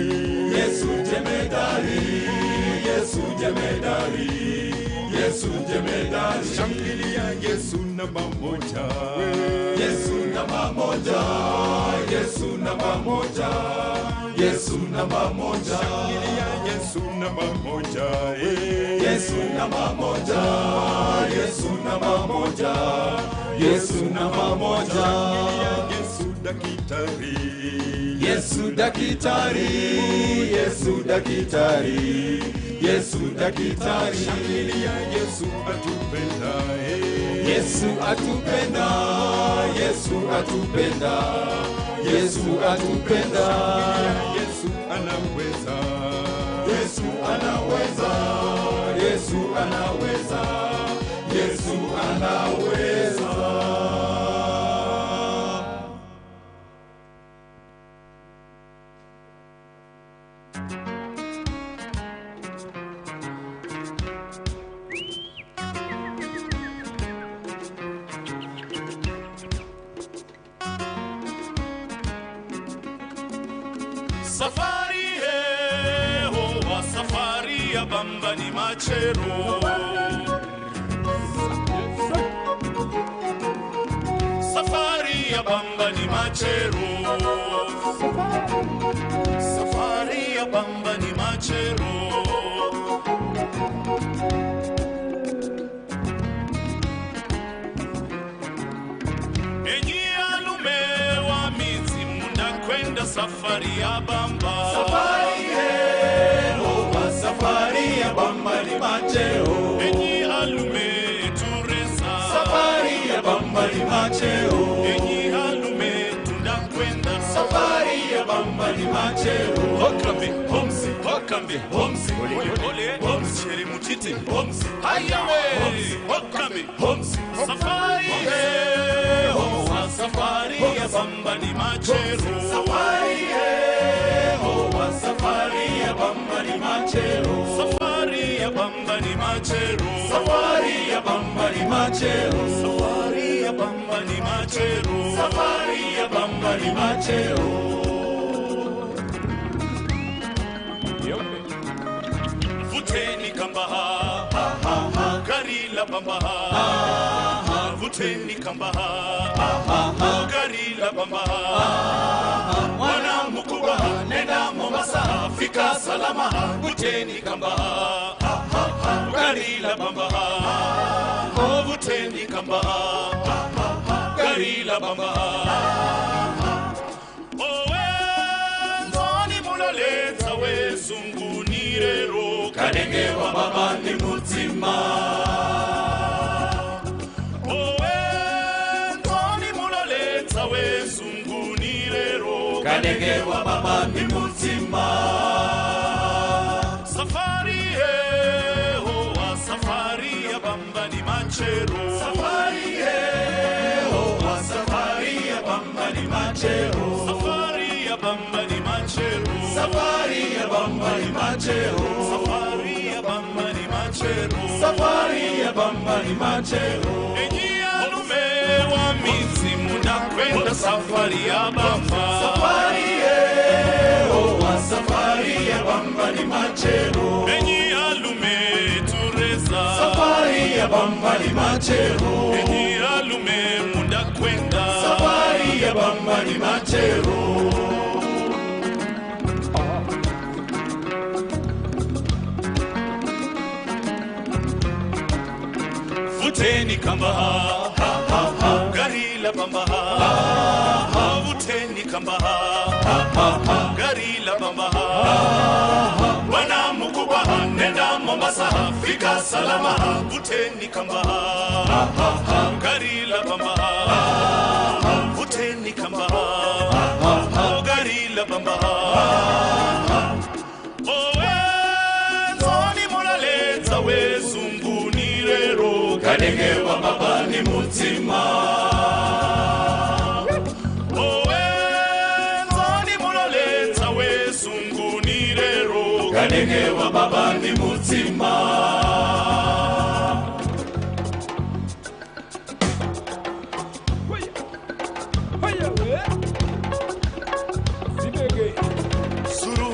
Yesu jemedari, Yesu jemedari, Yesu jemedari. Shangilia Yesu namba moja, Yesu namba moja, Yesu namba moja, Yesu namba moja. Shangilia Yesu namba moja, Yesu namba moja, Yesu namba moja, Yesu namba moja. Yesu dakitari, Yesu dakitari, Yesu dakitari, Yesu dakitari. Shangilia Yesu atupenda, Yesu atupenda, Yesu atupenda, Yesu atupenda. Yesu anaweza, Yesu anaweza, Yesu anaweza, Yesu anaweza. Safari wa safari ya bamba ni machero. Safari ya bamba ni machero. Safari ya bamba ni machero. Enyi alume wa mizi munda kwenda safari ya bamba. Safari wa safari ya bamba ni macheo. Enyi alume tureza. Safari ya bamba ni macheo. Enyi alume tundakwenda. Safari ya bamba ni macheo. Hokambi, homsi, hokambi, homsi. Ole, homsi, sheri mutiti, homsi. Hayawe, hokambi, homsi. Safari wa safari ya bamba ni machero. Safari wa safari ya bamba ni macheo. Safari ya bamba ni machero. Safari ya bamba ni macheo. Safari ya bamba ni machero. Safari ya bamba ni macheo. Vuteni kamba gari la bamba. Vuteni kamba gari la bamba. Wana mkubwa nenda Mombasa, fika salama. Vuteni kamba gari la bamba. Vuteni kamba gari la bamba. Owe nzoni muloleta we zungunirero. Kanenge wa baba ni mutima. Owe nzoni muloleta we zungunirero. Kanenge wa baba ni mutima. Safari wa safari ya bamba ni machero. Safari wa safari ya bamba ni macheo. Safari ya bamba ni machero. Safari ya bamba ni macheo. Safari ya bamba ni machero. Safari ya bamba ni macheo. Enyi alume wa mizi munakwenda safari ya bamba. Safari wa safari ya bamba ni macheo. Enyi alume tureza. Safari ya bamba ni macheo. Enyi alume munakwenda. Safari ya bamba ni macheo. Vuteni kamba gari la bamba. Vuteni kamba gari la bamba. Wana mkubwa nenda Mombasa, fika salama. Vuteni kamba gari la bamba. Vuteni kamba gari la bamba. Owe nzoni muloleta we zungunirero. Kanenge wa baba ni mutima. Owe nzoni muloleta we zungunirero. Kanenge wa baba ni mutima. Suru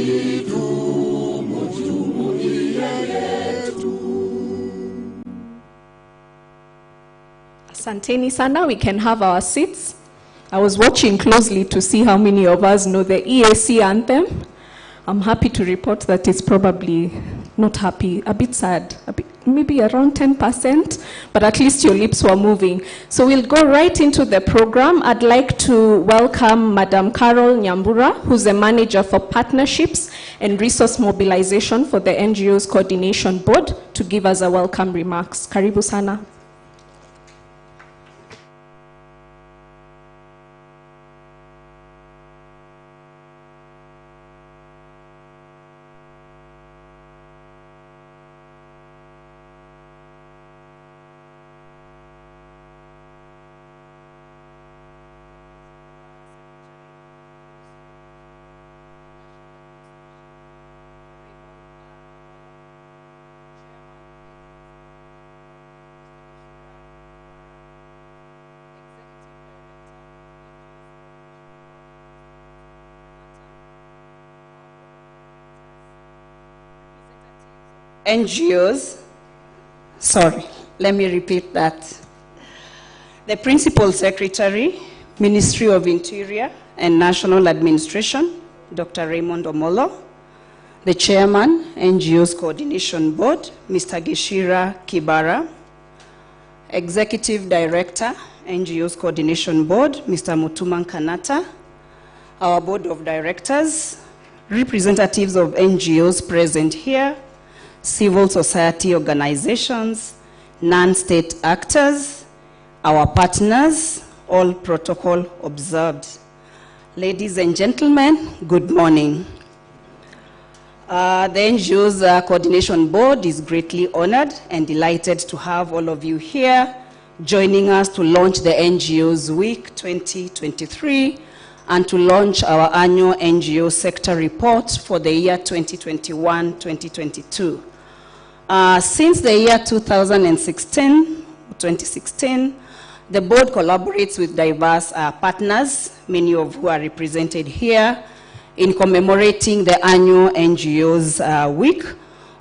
idumu jumuiya yetu. Asanteni sana, we can have our seats. I was watching closely to see how many of us know the EAC anthem. I'm happy to report that it's probably not happy, a bit sad, maybe around 10%, but at least your lips were moving. So we'll go right into the program. I'd like to welcome Madam Carol Nyambura, who's the Manager for Partnerships and Resource Mobilization for the NGOs Coordination Board, to give us a welcome remarks. Karibu sana. NGOs, sorry, let me repeat that. The Principal Secretary, Ministry of Interior and National Administration, Dr. Raymond Omolo. The Chairman, NGOs Coordination Board, Mr. Gishira Kibara. Executive Director, NGOs Coordination Board, Mr. Mutuman Kanata. Our Board of Directors, representatives of NGOs present here, civil society organizations, non-state actors, our partners, all protocol observed. Ladies and gentlemen, good morning. The NGOs Coordination Board is greatly honored and delighted to have all of you here joining us to launch the NGOs Week 2023 and to launch our annual NGO sector report for the year 2021-2022. Since the year 2016, the board collaborates with diverse partners, many of who are represented here, in commemorating the annual NGOs Week,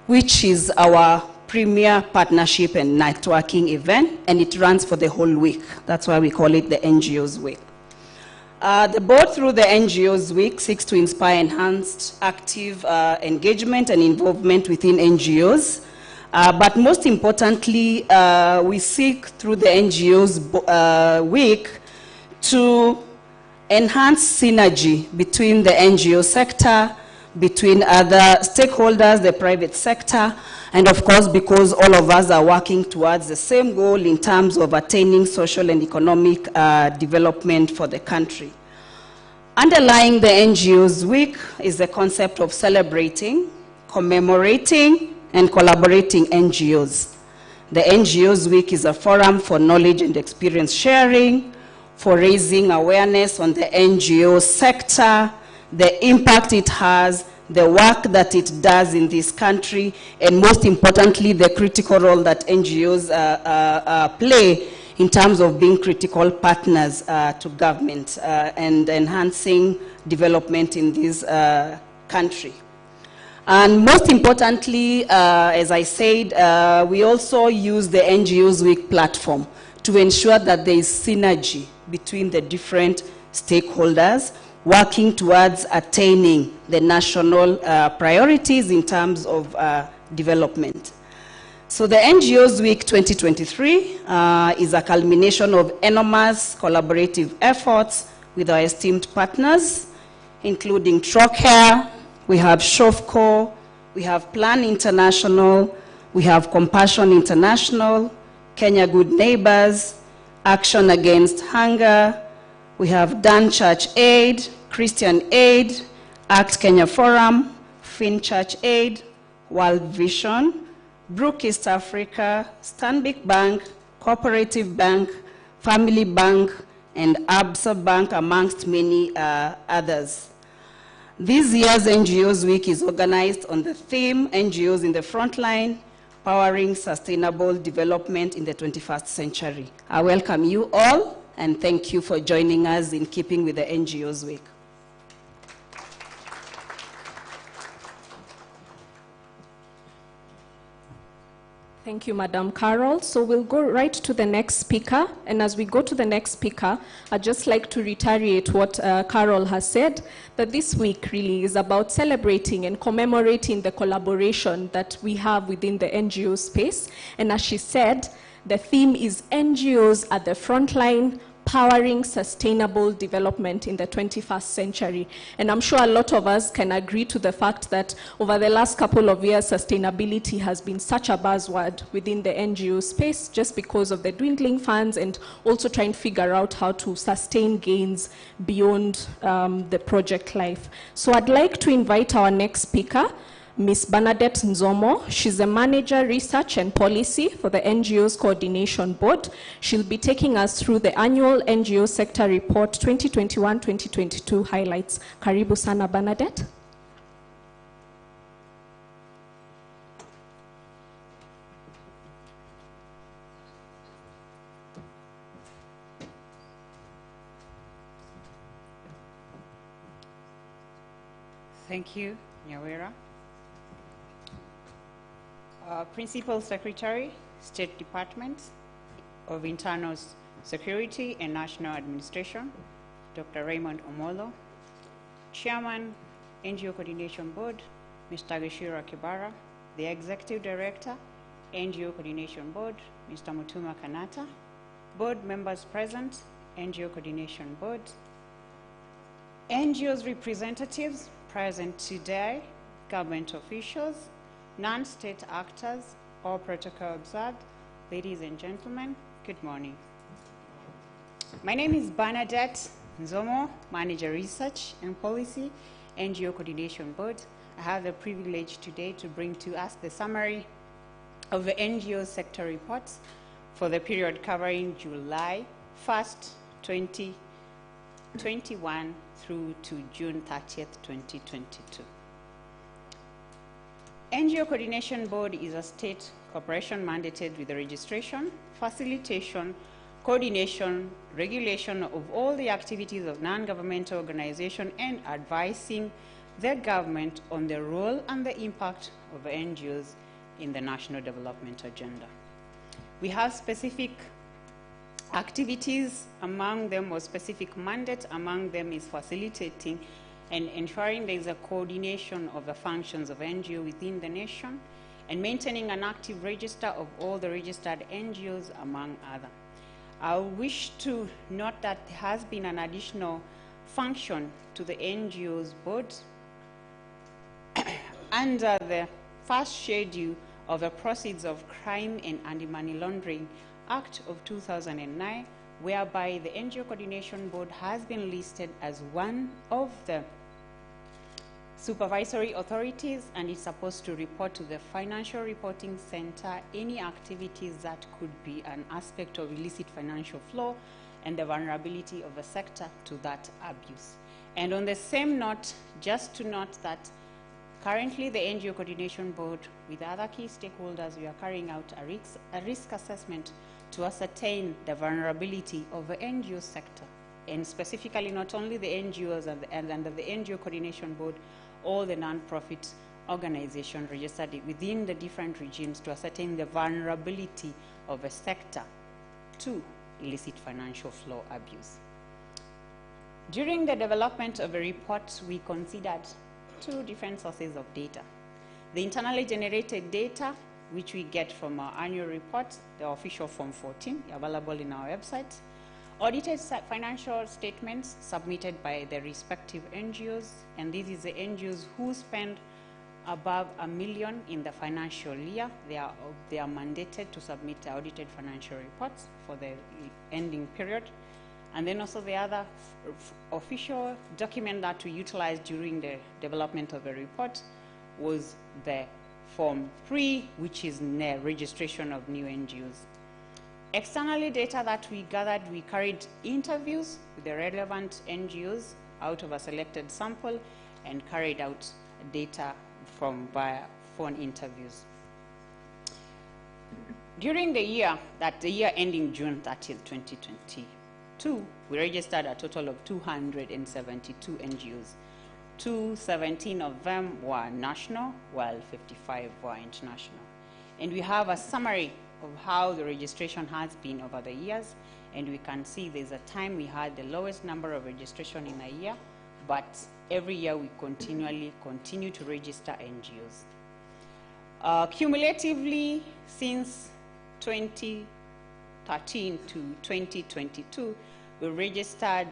which is our premier partnership and networking event, and it runs for the whole week. That's why we call it the NGOs Week. The board, through the NGOs Week, seeks to inspire enhanced active engagement and involvement within NGOs. But most importantly, we seek through the NGOs Week to enhance synergy between the NGO sector, between other stakeholders, the private sector, and of course, because all of us are working towards the same goal in terms of attaining social and economic development for the country. Underlying the NGOs Week is the concept of celebrating, commemorating, and collaborating NGOs. The NGOs Week is a forum for knowledge and experience sharing, for raising awareness on the NGO sector, the impact it has, the work that it does in this country, and most importantly, the critical role that NGOs play in terms of being critical partners to government and enhancing development in this country. And most importantly, as I said, we also use the NGOs Week platform to ensure that there is synergy between the different stakeholders working towards attaining the national priorities in terms of development. So the NGOs Week 2023 is a culmination of enormous collaborative efforts with our esteemed partners, including Trocare, we have Shofco, we have Plan International, we have Compassion International, Kenya Good Neighbors, Action Against Hunger, we have Dan Church Aid, Christian Aid, Act Kenya Forum, Fin Church Aid, World Vision, Brook East Africa, Stanbic Bank, Cooperative Bank, Family Bank, and Absa Bank, amongst many others. This year's NGOs Week is organized on the theme, NGOs in the Frontline, Powering Sustainable Development in the 21st Century. I welcome you all, and thank you for joining us in keeping with the NGOs Week. Thank you, Madam Carol. So we'll go right to the next speaker. And as we go to the next speaker, I'd just like to reiterate what Carol has said, that this week really is about celebrating and commemorating the collaboration that we have within the NGO space. And as she said, the theme is NGOs at the frontline, powering sustainable development in the 21st century. And I'm sure a lot of us can agree to the fact that over the last couple of years, sustainability has been such a buzzword within the NGO space just because of the dwindling funds and also trying to figure out how to sustain gains beyond the project life. So I'd like to invite our next speaker, Ms. Bernadette Nzomo. She's the Manager, Research and Policy for the NGOs Coordination Board. She'll be taking us through the annual NGO Sector Report 2021-2022 highlights. Karibu sana, Bernadette. Thank you, Nyawera. Principal Secretary, State Department of Internal Security and National Administration, Dr. Raymond Omolo. Chairman, NGO Coordination Board, Mr. Geshira Kibara. The Executive Director, NGO Coordination Board, Mr. Mutuma Kanata. Board members present, NGO Coordination Board. NGOs representatives present today, government officials, non-state actors, all protocol observed. Ladies and gentlemen, good morning. My name is Bernadette Nzomo, Manager Research and Policy, NGO Coordination Board. I have the privilege today to bring to us the summary of the NGO sector reports for the period covering July 1st, 2021 through to June 30th, 2022. NGO Coordination Board is a state corporation mandated with the registration, facilitation, coordination, regulation of all the activities of non-governmental organizations and advising the government on the role and the impact of NGOs in the national development agenda. We have specific activities, among them, or specific mandate among them is facilitating and ensuring there is a coordination of the functions of NGO within the nation, and maintaining an active register of all the registered NGOs, among others. I wish to note that there has been an additional function to the NGOs board under the first schedule of the Proceeds of Crime and Anti-Money Laundering Act of 2009, whereby the NGO Coordination Board has been listed as one of the supervisory authorities and is supposed to report to the Financial Reporting Center any activities that could be an aspect of illicit financial flow and the vulnerability of the sector to that abuse. And on the same note, just to note that currently the NGO Coordination Board with other key stakeholders, we are carrying out a risk assessment to ascertain the vulnerability of the NGO sector, and specifically not only the NGOs and under the NGO Coordination Board, all the non-profit organizations registered within the different regimes to ascertain the vulnerability of a sector to illicit financial flow abuse. During the development of a report, we considered two different sources of data. The internally generated data, which we get from our annual report, the official Form 14, available in our website. Audited financial statements submitted by the respective NGOs, and this is the NGOs who spend above $1 million in the financial year. They are mandated to submit audited financial reports for the ending period. And then also the other official document that we utilized during the development of the report was the Form 3, which is the registration of new NGOs. Externally, data that we gathered, we carried interviews with the relevant NGOs out of a selected sample and carried out data from via phone interviews. During the year ending June 30th, 2022, we registered a total of 272 NGOs. 217 of them were national, while 55 were international. And we have a summary of how the registration has been over the years. And we can see there's a time we had the lowest number of registration in a year, but every year we continue to register NGOs. Cumulatively, since 2013 to 2022, we registered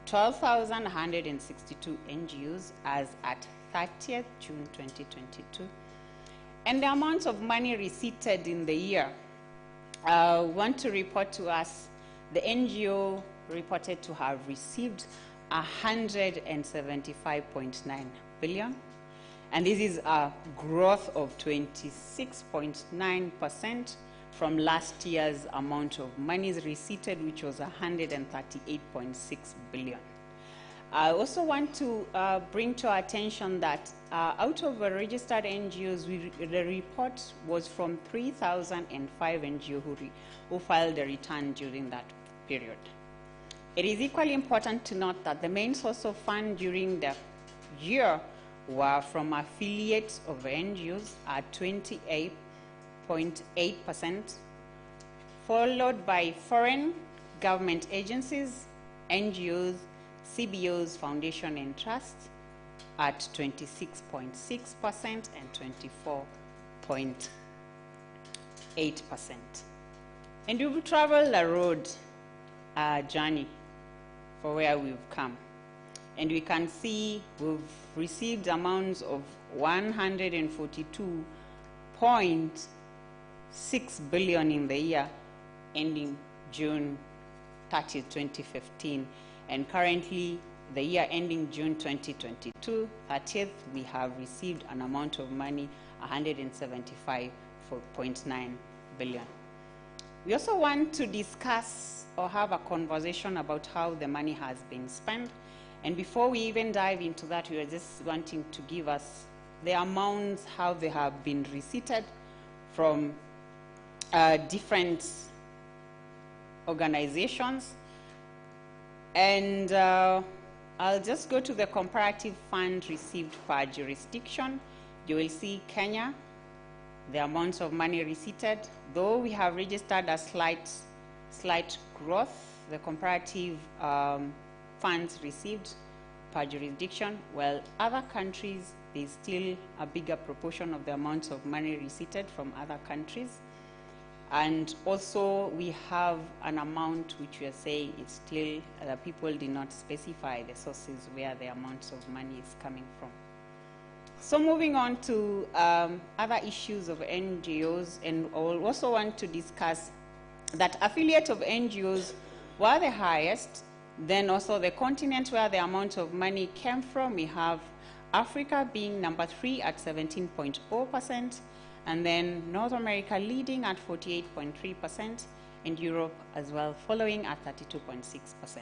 12,162 NGOs as at 30th June 2022. And the amount of money receipted in the year, want to report to us, the NGO reported to have received 175.9 billion. And this is a growth of 26.9% from last year's amount of monies receipted, which was 138.6 billion. I also want to bring to our attention that out of the registered NGOs, the report was from 3,005 NGOs who filed a return during that period. It is equally important to note that the main source of fund during the year were from affiliates of NGOs at 28.8%, followed by foreign government agencies, NGOs, CBOs, foundation and trusts at 26.6% and 24.8%. And we've traveled a road journey for where we've come. And we can see we've received amounts of 142.6 billion in the year ending June 30, 2015. And currently, the year ending June 2022, 30th, we have received an amount of money, 175.9 billion. We also want to discuss or have a conversation about how the money has been spent. And before we even dive into that, we are just wanting to give us the amounts, how they have been receipted from different organizations. And I'll just go to the comparative fund received per jurisdiction. You will see Kenya, the amounts of money receipted. Though we have registered a slight growth, the comparative funds received per jurisdiction, while other countries, there's still a bigger proportion of the amounts of money receipted from other countries. And also, we have an amount which we are saying is still, people did not specify the sources where the amounts of money is coming from. So moving on to other issues of NGOs, and I also want to discuss that affiliates of NGOs were the highest. Then also the continent where the amount of money came from, we have Africa being number 3 at 17.0%, and then North America leading at 48.3%, and Europe as well following at 32.6%.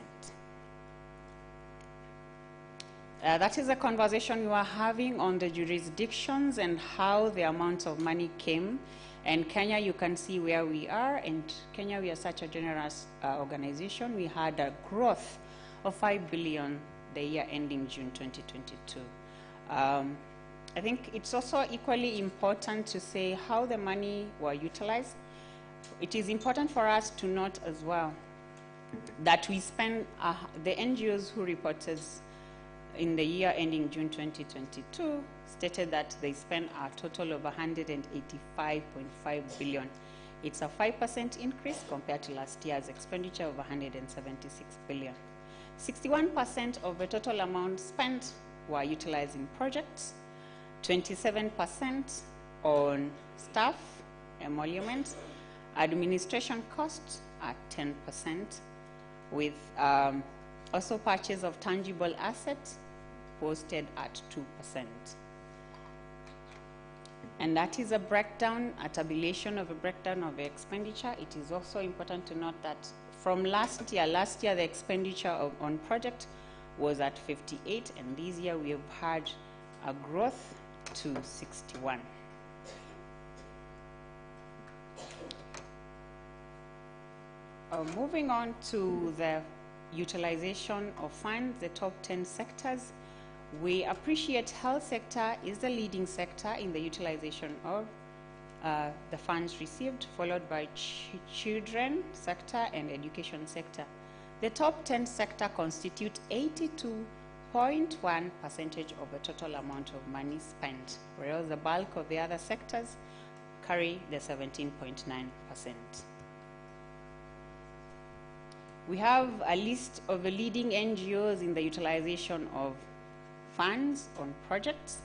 That is a conversation we were having on the jurisdictions and how the amounts of money came. And Kenya, you can see where we are. And Kenya, we are such a generous organization. We had a growth of 5 billion the year ending June 2022. I think it's also equally important to say how the money were utilized. It is important for us to note as well that we spend, the NGOs who reported in the year ending June 2022 stated that they spent a total of 185.5 billion. It's a 5% increase compared to last year's expenditure of 176 billion. 61% of the total amount spent were utilizing projects, 27% on staff, emoluments, administration costs at 10%, with also purchase of tangible assets posted at 2%. And that is a breakdown, a tabulation of a breakdown of the expenditure. It is also important to note that from last year the expenditure on project was at 58, and this year we have had a growth to 61. Moving on to the utilization of funds, the top 10 sectors. We appreciate health sector is the leading sector in the utilization of the funds received, followed by children sector and education sector. The top 10 sector constitute 82.1% of the total amount of money spent, whereas the bulk of the other sectors carry the 17.9%. We have a list of the leading NGOs in the utilization of funds on projects.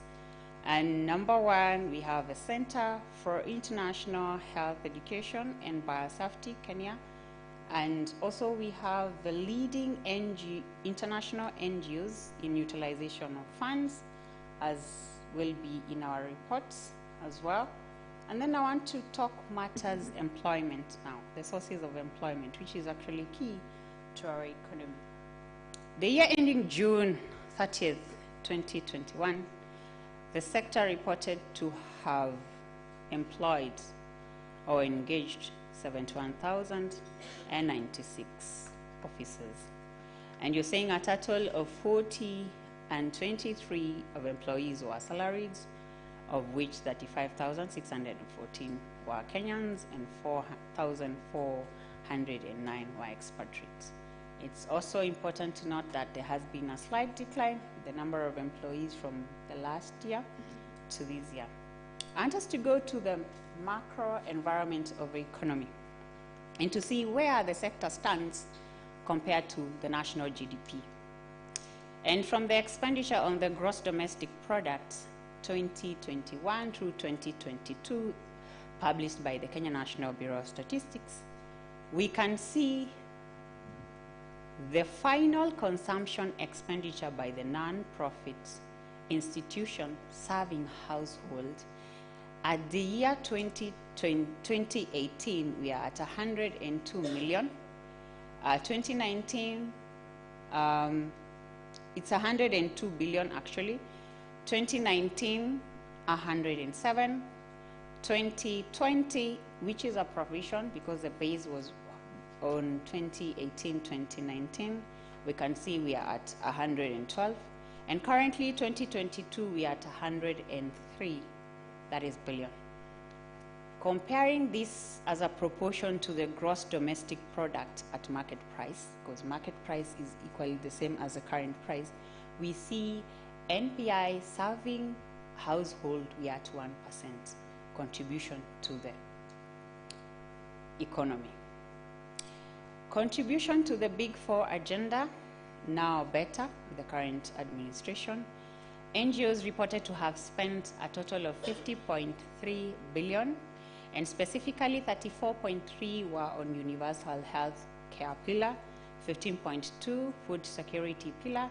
And number one, we have the Center for International Health Education and Biosafety, Kenya. And also we have the leading international NGOs in utilization of funds, as will be in our reports as well. And then I want to talk matters employment now, the sources of employment, which is actually key to our economy. The year ending June 30th, 2021, the sector reported to have employed or engaged 71,096 officers. And you're saying a total of 40 and 23 of employees were salaried, of which 35,614 were Kenyans and 4,409 were expatriates. It's also important to note that there has been a slight decline in the number of employees from the last year to this year. I want us to go to the macro environment of the economy and to see where the sector stands compared to the national GDP. And from the expenditure on the gross domestic product 2021 through 2022, published by the Kenya National Bureau of Statistics, we can see the final consumption expenditure by the non-profit institution serving household. At the year 2018, we are at 102 million. 2019, it's 102 billion actually. 2019, 107. 2020, which is a provision because the base was on 2018-2019, we can see we are at 112. And currently, 2022, we are at 103, that is billion. Comparing this as a proportion to the gross domestic product at market price, because market price is equally the same as the current price, we see NPI serving household, we are at 1% contribution to the economy. Contribution to the Big Four agenda, now better with the current administration. NGOs reported to have spent a total of 50.3 billion, and specifically 34.3 were on universal health care pillar, 15.2 food security pillar,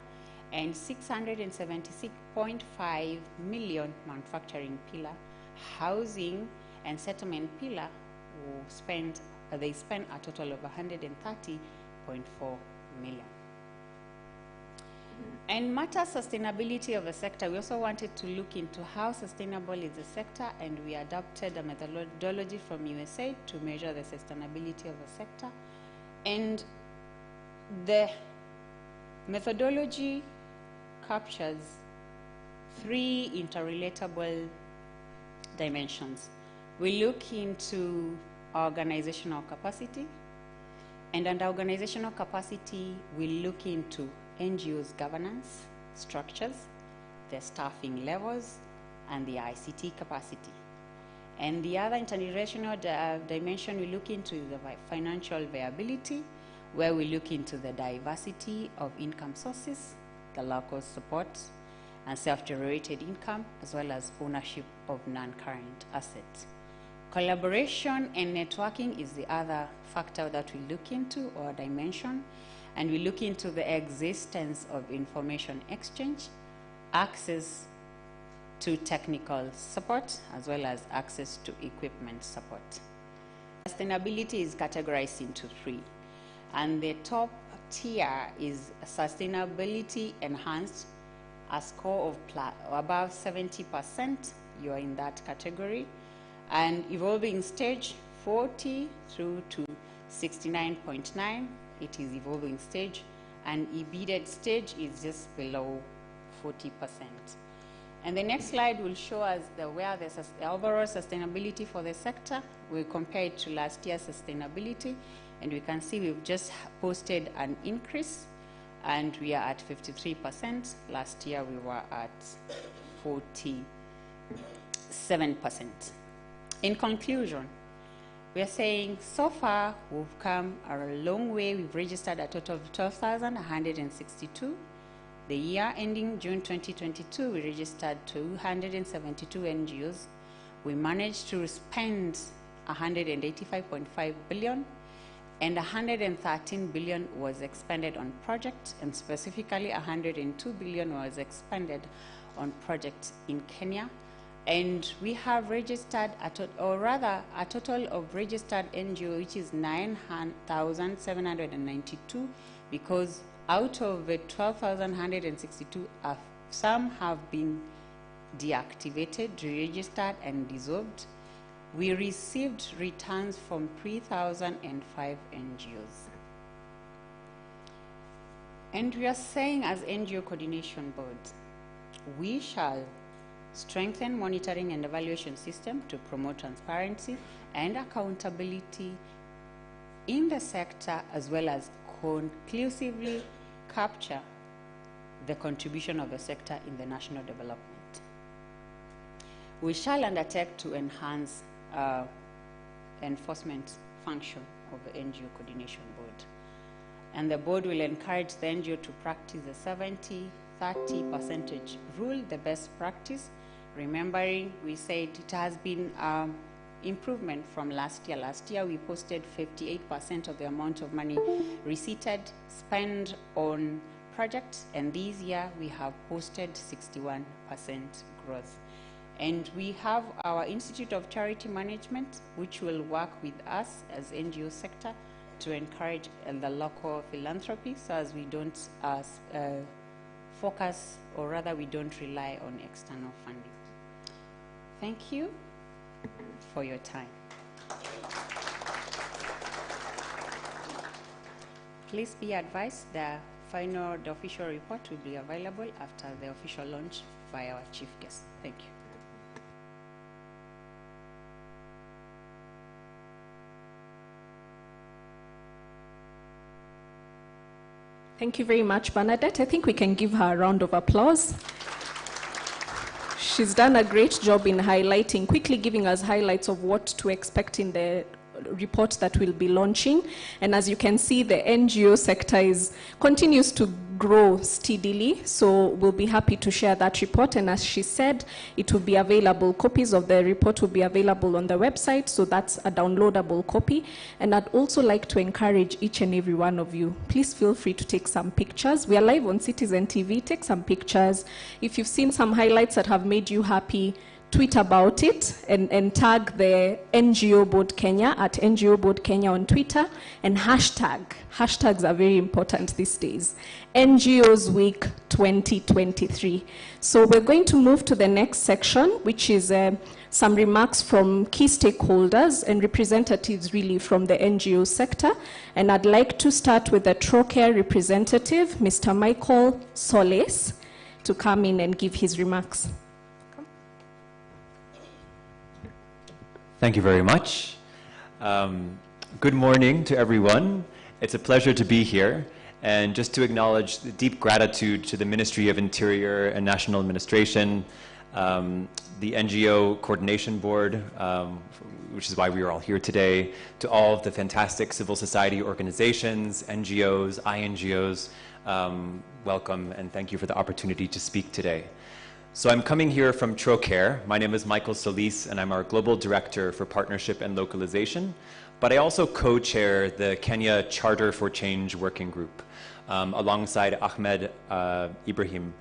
and 676.5 million manufacturing pillar. Housing and settlement pillar they spent a total of 130.4 million. And matter sustainability of the sector, we also wanted to look into how sustainable is the sector, and we adopted a methodology from USA to measure the sustainability of the sector. And the methodology captures 3 interrelatable dimensions. We look into organizational capacity, and under organizational capacity, we look into NGOs governance structures, their staffing levels, and the ICT capacity. And the other intergenerational dimension we look into is the financial viability, where we look into the diversity of income sources, the local support, and self-generated income, as well as ownership of non-current assets. Collaboration and networking is the other factor that we look into, or dimension, and we look into the existence of information exchange, access to technical support, as well as access to equipment support. Sustainability is categorized into 3, and the top tier is sustainability enhanced, a score of above 70%, you are in that category, and evolving stage 40 through to 69.9, it is evolving stage, and embedded stage is just below 40%. And the next slide will show us where the overall sustainability for the sector. We'll compare it to last year's sustainability, and we can see we've just posted an increase, and we are at 53%. Last year we were at 47%. In conclusion, we are saying so far we've come a long way. We've registered a total of 12,162. The year ending June 2022, we registered 272 NGOs. We managed to spend 185.5 billion, and 113 billion was expended on projects, and specifically 102 billion was expended on projects in Kenya. And we have registered, a total of registered NGO, which is 9,792, because out of the 12,162, some have been deactivated, re-registered, and dissolved. We received returns from 3,005 NGOs. And we are saying, as NGO Coordination Board, we shall strengthen monitoring and evaluation system to promote transparency and accountability in the sector, as well as conclusively capture the contribution of the sector in the national development. We shall undertake to enhance enforcement function of the NGO Coordination Board. And the board will encourage the NGO to practice the 70-30% rule, the best practice. Remembering, we said it has been improvement from last year. Last year, we posted 58% of the amount of money receipted, spent on projects, and this year we have posted 61% growth. And we have our Institute of Charity Management, which will work with us as NGO sector to encourage the local philanthropy, so as we don't focus, or rather we don't rely on external funding. Thank you for your time. Please be advised the official report will be available after the official launch by our chief guest. Thank you. Thank you very much, Bernadette. I think we can give her a round of applause. She's done a great job in highlighting, quickly giving us highlights of what to expect in the report that we'll be launching. And as you can see, the NGO sector continues to grow steadily, so we'll be happy to share that report. And as she said, it will be available, copies of the report will be available on the website, so that's a downloadable copy. And I'd also like to encourage each and every one of you, please feel free to take some pictures. We are live on Citizen TV, take some pictures. If you've seen some highlights that have made you happy, tweet about it and tag the NGO Board Kenya at NGO Board Kenya on Twitter, and hashtags are very important these days. NGOs Week 2023. So we're going to move to the next section, which is some remarks from key stakeholders and representatives really from the NGO sector. And I'd like to start with the TROCARE representative, Mr. Michael Solis, to come in and give his remarks. Thank you very much. Good morning to everyone. It's a pleasure to be here, and just to acknowledge the deep gratitude to the Ministry of Interior and National Administration, the NGO Coordination Board, which is why we are all here today, to all of the fantastic civil society organizations, NGOs, INGOs. Welcome, and thank you for the opportunity to speak today. So I'm coming here from TROCARE. My name is Michael Solis, and I'm our Global Director for Partnership and Localization. But I also co-chair the Kenya Charter for Change Working Group, alongside Ahmed Ibrahim,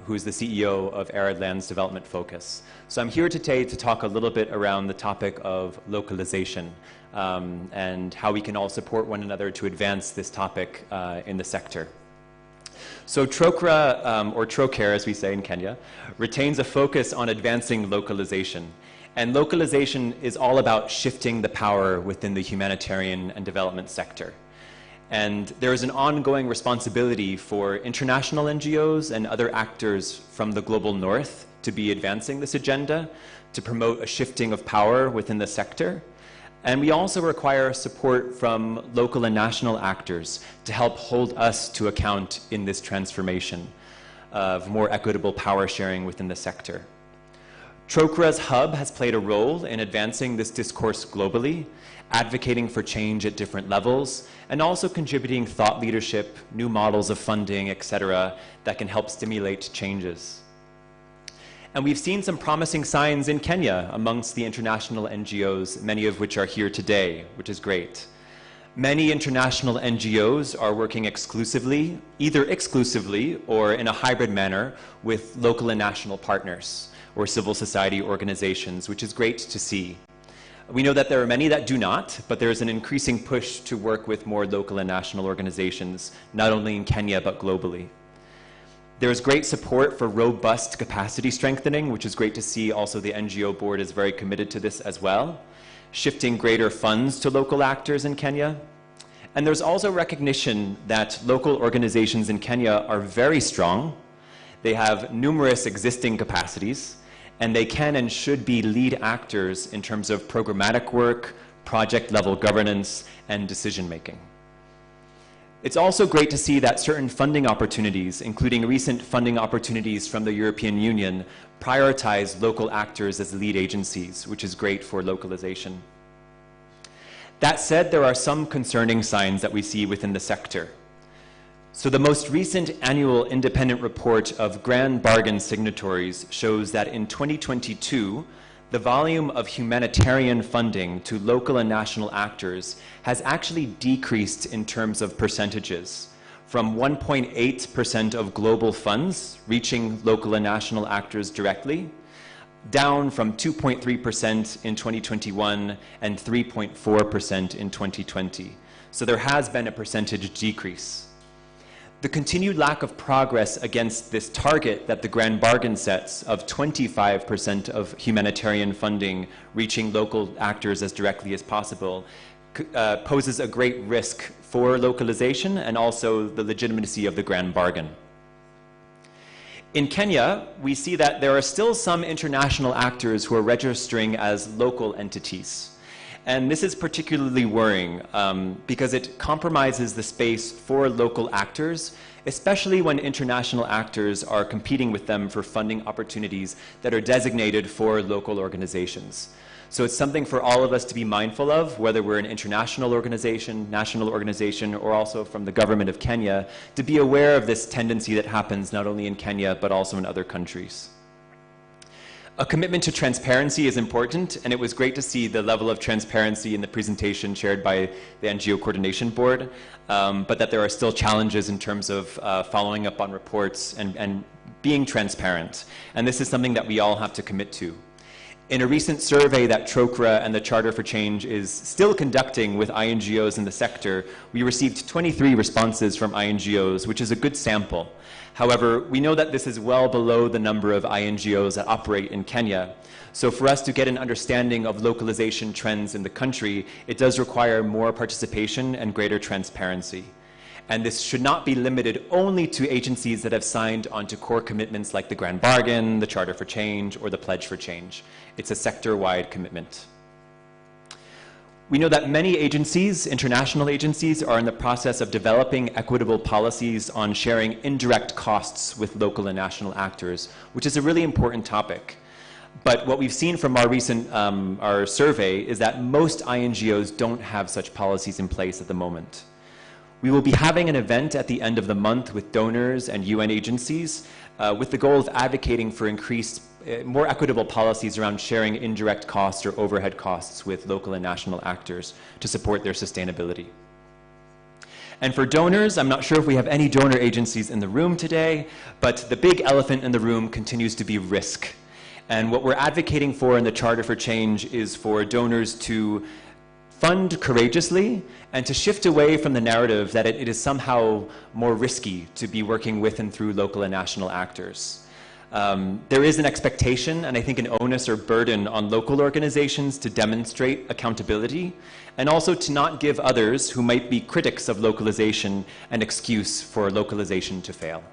who is the CEO of Arid Lands Development Focus. So I'm here today to talk a little bit around the topic of localization and how we can all support one another to advance this topic in the sector. So TROCRA, or TROCARE as we say in Kenya, retains a focus on advancing localization. And localization is all about shifting the power within the humanitarian and development sector. And there is an ongoing responsibility for international NGOs and other actors from the global north to be advancing this agenda, to promote a shifting of power within the sector. And we also require support from local and national actors to help hold us to account in this transformation of more equitable power sharing within the sector. Trokra's hub has played a role in advancing this discourse globally, advocating for change at different levels, and also contributing thought leadership, new models of funding, etc., that can help stimulate changes. And we've seen some promising signs in Kenya amongst the international NGOs, many of which are here today, which is great. Many international NGOs are working exclusively, either exclusively or in a hybrid manner, with local and national partners or civil society organizations, which is great to see. We know that there are many that do not, but there is an increasing push to work with more local and national organizations, not only in Kenya, but globally. There is great support for robust capacity strengthening, which is great to see. Also, the NGO board is very committed to this as well, shifting greater funds to local actors in Kenya. And there's also recognition that local organizations in Kenya are very strong. They have numerous existing capacities, and they can and should be lead actors in terms of programmatic work, project-level governance, and decision-making. It's also great to see that certain funding opportunities, including recent funding opportunities from the European Union, prioritize local actors as lead agencies, which is great for localization. That said, there are some concerning signs that we see within the sector. So the most recent annual independent report of Grand Bargain signatories shows that in 2022, the volume of humanitarian funding to local and national actors has actually decreased in terms of percentages, from 1.8% of global funds reaching local and national actors directly, down from 2.3% in 2021 and 3.4% in 2020. So there has been a percentage decrease. The continued lack of progress against this target that the Grand Bargain sets of 25% of humanitarian funding reaching local actors as directly as possible poses a great risk for localization and also the legitimacy of the Grand Bargain. In Kenya, we see that there are still some international actors who are registering as local entities. And this is particularly worrying because it compromises the space for local actors, especially when international actors are competing with them for funding opportunities that are designated for local organizations. So it's something for all of us to be mindful of, whether we're an international organization, national organization, or also from the government of Kenya, to be aware of this tendency that happens not only in Kenya, but also in other countries. A commitment to transparency is important, and it was great to see the level of transparency in the presentation shared by the NGO Coordination Board, but that there are still challenges in terms of following up on reports and being transparent. And this is something that we all have to commit to. In a recent survey that Trokra and the Charter for Change is still conducting with INGOs in the sector, we received 23 responses from INGOs, which is a good sample. However, we know that this is well below the number of INGOs that operate in Kenya. So for us to get an understanding of localization trends in the country, it does require more participation and greater transparency. And this should not be limited only to agencies that have signed onto core commitments like the Grand Bargain, the Charter for Change, or the Pledge for Change. It's a sector-wide commitment. We know that many agencies, international agencies, are in the process of developing equitable policies on sharing indirect costs with local and national actors, which is a really important topic. But what we've seen from our recent our survey is that most INGOs don't have such policies in place at the moment. We will be having an event at the end of the month with donors and UN agencies with the goal of advocating for increased, more equitable policies around sharing indirect costs or overhead costs with local and national actors to support their sustainability. And for donors, I'm not sure if we have any donor agencies in the room today, but the big elephant in the room continues to be risk. And what we're advocating for in the Charter for Change is for donors to fund courageously and to shift away from the narrative that it is somehow more risky to be working with and through local and national actors. There is an expectation and I think an onus or burden on local organizations to demonstrate accountability and also to not give others who might be critics of localization an excuse for localization to fail.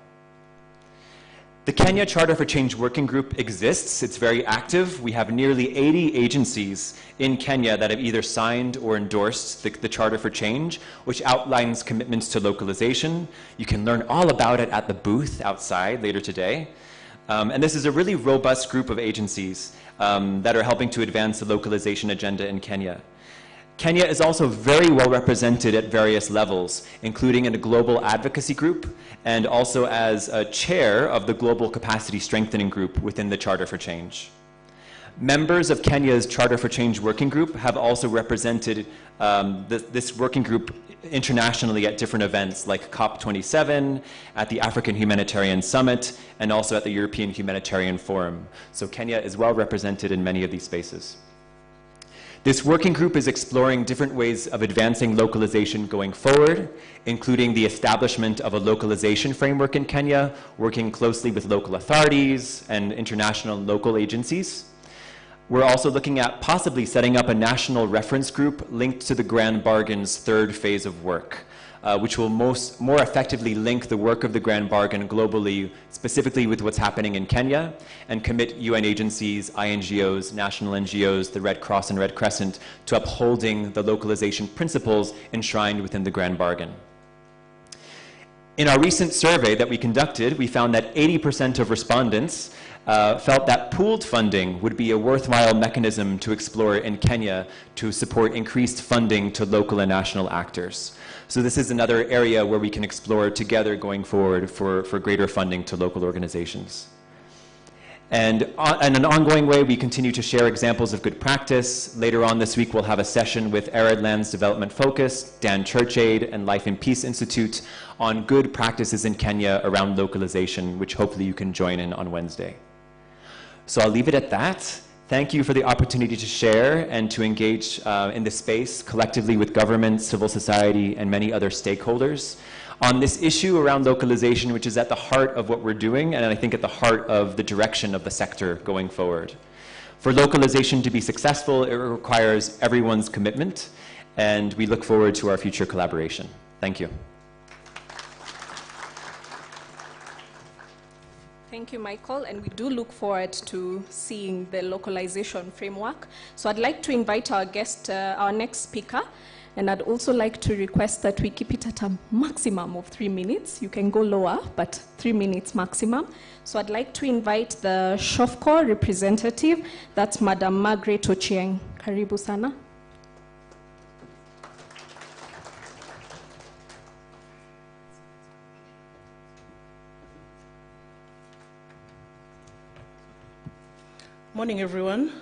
The Kenya Charter for Change Working Group exists. It's very active. We have nearly 80 agencies in Kenya that have either signed or endorsed the Charter for Change, which outlines commitments to localization. You can learn all about it at the booth outside later today. And this is a really robust group of agencies that are helping to advance the localization agenda in Kenya. Kenya is also very well represented at various levels, including in a global advocacy group and also as a chair of the Global Capacity Strengthening Group within the Charter for Change. Members of Kenya's Charter for Change Working Group have also represented this working group internationally at different events like COP27, at the African Humanitarian Summit, and also at the European Humanitarian Forum. So Kenya is well represented in many of these spaces. This working group is exploring different ways of advancing localization going forward, including the establishment of a localization framework in Kenya, working closely with local authorities and international and local agencies. We're also looking at possibly setting up a national reference group linked to the Grand Bargain's third phase of work, which will more effectively link the work of the Grand Bargain globally, specifically with what's happening in Kenya, and commit UN agencies, NGOs, national NGOs, the Red Cross and Red Crescent to upholding the localization principles enshrined within the Grand Bargain. In our recent survey that we conducted, we found that 80% of respondents felt that pooled funding would be a worthwhile mechanism to explore in Kenya to support increased funding to local and national actors. So this is another area where we can explore together going forward for greater funding to local organizations. And in an ongoing way, we continue to share examples of good practice. Later on this week, we'll have a session with Arid Lands Development Focus, Dan Church Aid, and Life and Peace Institute on good practices in Kenya around localization, which hopefully you can join in on Wednesday. So I'll leave it at that. Thank you for the opportunity to share and to engage in this space collectively with government, civil society, and many other stakeholders on this issue around localization, which is at the heart of what we're doing, and I think at the heart of the direction of the sector going forward. For localization to be successful, it requires everyone's commitment, and we look forward to our future collaboration. Thank you. Thank you, Michael, and we do look forward to seeing the localization framework. So I'd like to invite our guest, our next speaker, and I'd also like to request that we keep it at a maximum of 3 minutes. You can go lower, but 3 minutes maximum. So I'd like to invite the SHOFCO representative, that's Madam Margaret Ochieng. Karibu sana. Morning, everyone.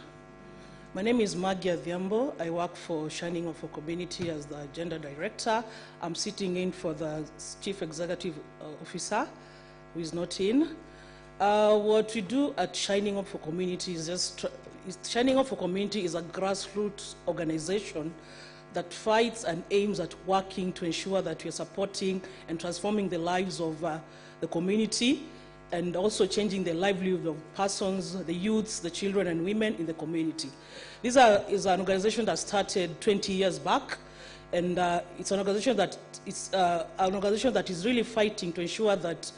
My name is Magia Dhiambo. I work for Shining of a Community as the Agenda Director. I'm sitting in for the Chief Executive Officer, who is not in. What we do at Shining of a Community is Shining of a Community is a grassroots organization that fights and aims at working to ensure that we are supporting and transforming the lives of the community, and also changing the livelihood of persons, the youths, the children, and women in the community. This is an organization that started 20 years back, and it's an organization that is really fighting to ensure that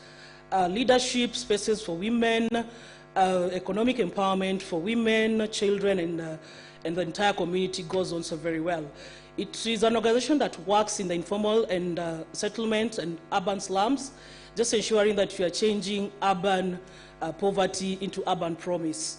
leadership spaces for women, economic empowerment for women, children, and the entire community goes on so very well. It is an organization that works in the informal and settlements and urban slums, just ensuring that we are changing urban poverty into urban promise.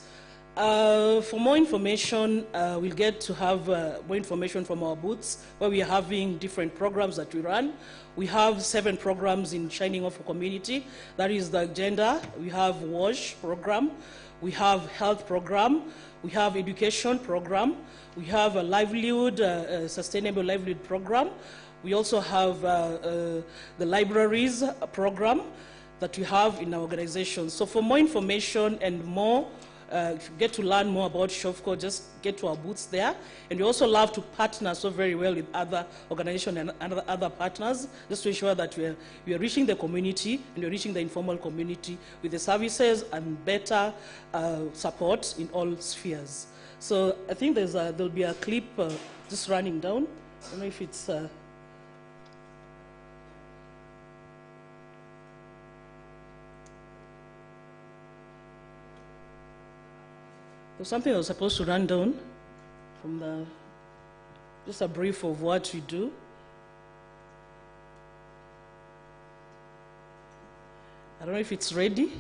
For more information, we'll get to have more information from our booths, where we are having different programs that we run. We have 7 programs in Shining of a Community. That is the agenda. We have WASH program. We have health program. We have education program. We have a livelihood, sustainable livelihood program. We also have the libraries program that we have in our organization. So for more information and more, if you get to learn more about SHOFCO, just get to our booths there. And we also love to partner so very well with other organizations and other partners, just to ensure that we are reaching the community and we're reaching the informal community with the services and better support in all spheres. So I think there'll be a clip just running down. I don't know if it's... There's something I was supposed to run down from the, just a brief of what we do. I don't know if it's ready.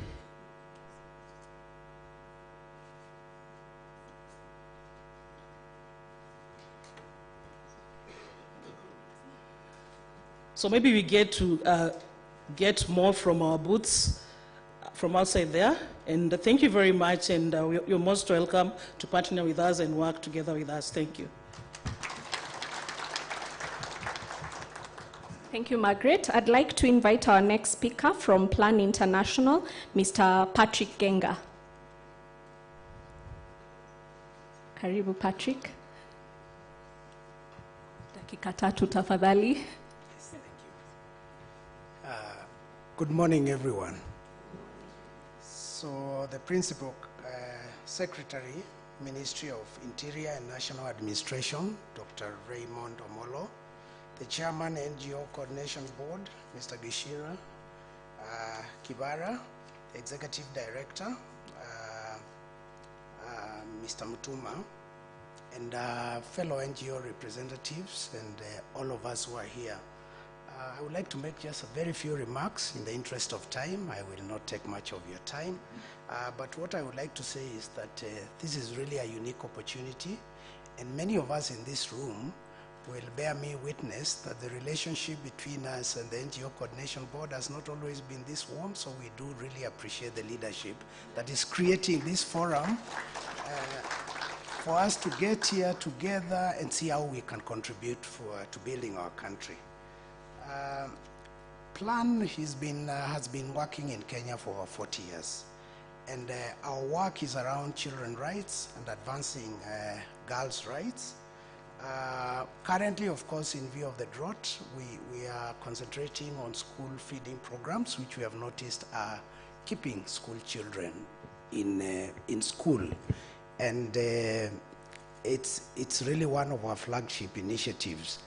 So maybe we get to get more from our booths from outside there. And thank you very much, and you're most welcome to partner with us and work together with us. Thank you. Thank you, Margaret. I'd like to invite our next speaker from Plan International, Mr. Patrick Genga. Karibu, Patrick. Dakika tatu tafadhali. Yes, thank you. Good morning, everyone. So the Principal Secretary, Ministry of Interior and National Administration, Dr. Raymond Omolo, the Chairman, NGO Coordination Board, Mr. Gishira Kibara, the Executive Director, Mr. Mutuma, and fellow NGO representatives, and all of us who are here. I would like to make just a very few remarks in the interest of time. I will not take much of your time. But what I would like to say is that this is really a unique opportunity, and many of us in this room will bear me witness that the relationship between us and the NGO Coordination Board has not always been this warm, so we do really appreciate the leadership that is creating this forum for us to get here together and see how we can contribute to building our country. Plan has been working in Kenya for 40 years, and our work is around children's rights and advancing girls' rights. Currently, of course, in view of the drought, we are concentrating on school feeding programs, which we have noticed are keeping school children in school, and it's really one of our flagship initiatives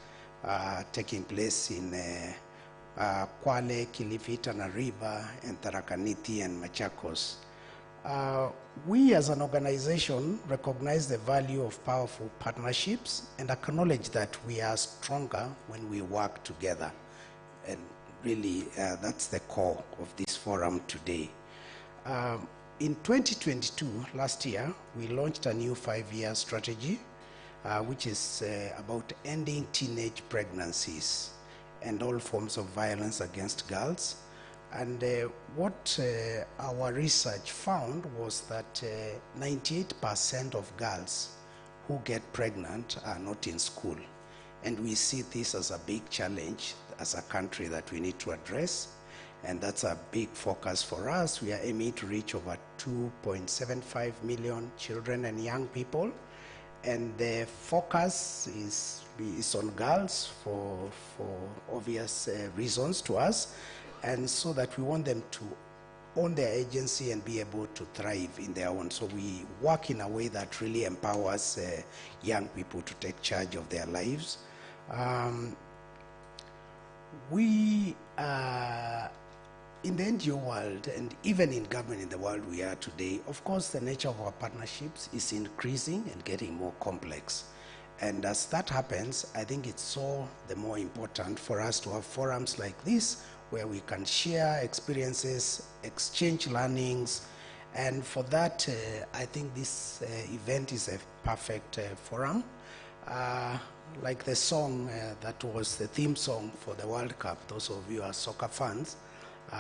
taking place in Kwale, Kilifi, Tana River, and Tharaka Nithi and Machakos. We as an organization recognize the value of powerful partnerships and acknowledge that we are stronger when we work together. And really, that's the core of this forum today. In 2022, last year, we launched a new 5-year strategy, which is about ending teenage pregnancies and all forms of violence against girls. And what our research found was that 98% of girls who get pregnant are not in school. And we see this as a big challenge as a country that we need to address. And that's a big focus for us. We are aiming to reach over 2.75 million children and young people. And the focus is on girls for obvious reasons to us. And so that we want them to own their agency and be able to thrive in their own. So we work in a way that really empowers young people to take charge of their lives. We in the NGO world, and even in government in the world we are today, of course the nature of our partnerships is increasing and getting more complex. And as that happens, I think it's the more important for us to have forums like this where we can share experiences, exchange learnings, and for that, I think this event is a perfect forum. Like the song that was the theme song for the World Cup, those of you who are soccer fans,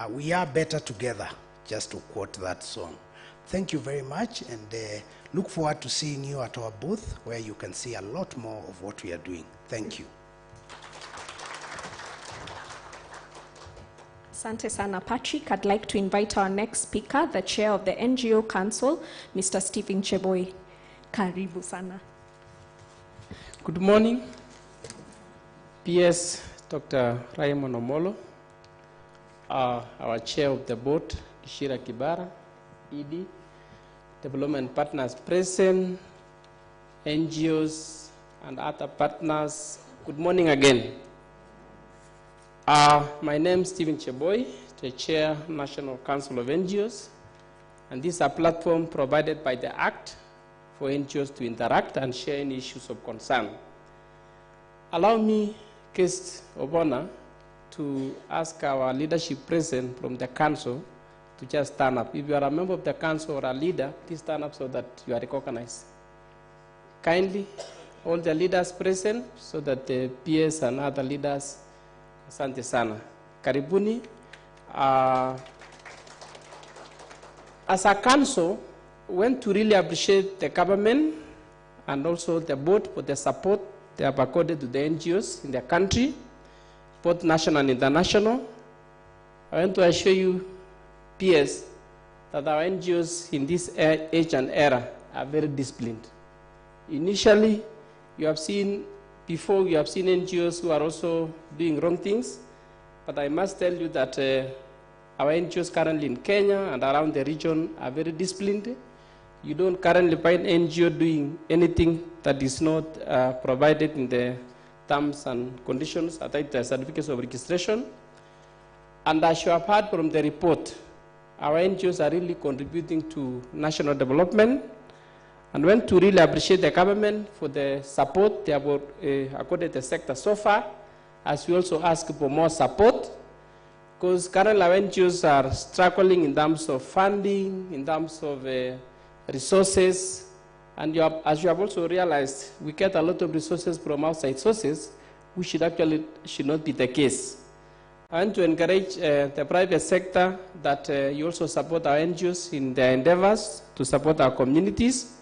we are better together, just to quote that song. Thank you very much, and look forward to seeing you at our booth where you can see a lot more of what we are doing. Thank you. Asante sana, Patrick. I'd like to invite our next speaker, the chair of the NGO Council, Mr. Stephen Cheboy. Karibu sana. Good morning. PS Dr. Raymond Omolo, our chair of the board, Gishira Kibara, ED, development partners present, NGOs, and other partners. Good morning again. My name is Stephen Cheboy, the Chair, National Council of NGOs, and this is a platform provided by the Act for NGOs to interact and share any issues of concern. Allow me, guest of honor, to ask our leadership present from the council to just stand up. If you are a member of the council or a leader, please stand up so that you are recognized. Kindly, all the leaders present so that the PS and other leaders, asante sana. Karibuni. As a council, we want to really appreciate the government and also the board for the support they have accorded to the NGOs in the country, both national and international. I want to assure you, PS, that our NGOs in this age and era are very disciplined. Initially, you have seen NGOs who are also doing wrong things, but I must tell you that our NGOs currently in Kenya and around the region are very disciplined. You don't currently find NGO doing anything that is not provided in the terms and conditions, attached to certificates of registration. And as you have heard from the report, our NGOs are really contributing to national development, and want to really appreciate the government for the support they have accorded the sector so far, as we also ask for more support, because currently our NGOs are struggling in terms of funding, in terms of resources, and as you have also realized, we get a lot of resources from outside sources, which should not be the case. I want to encourage the private sector that you also support our NGOs in their endeavors to support our communities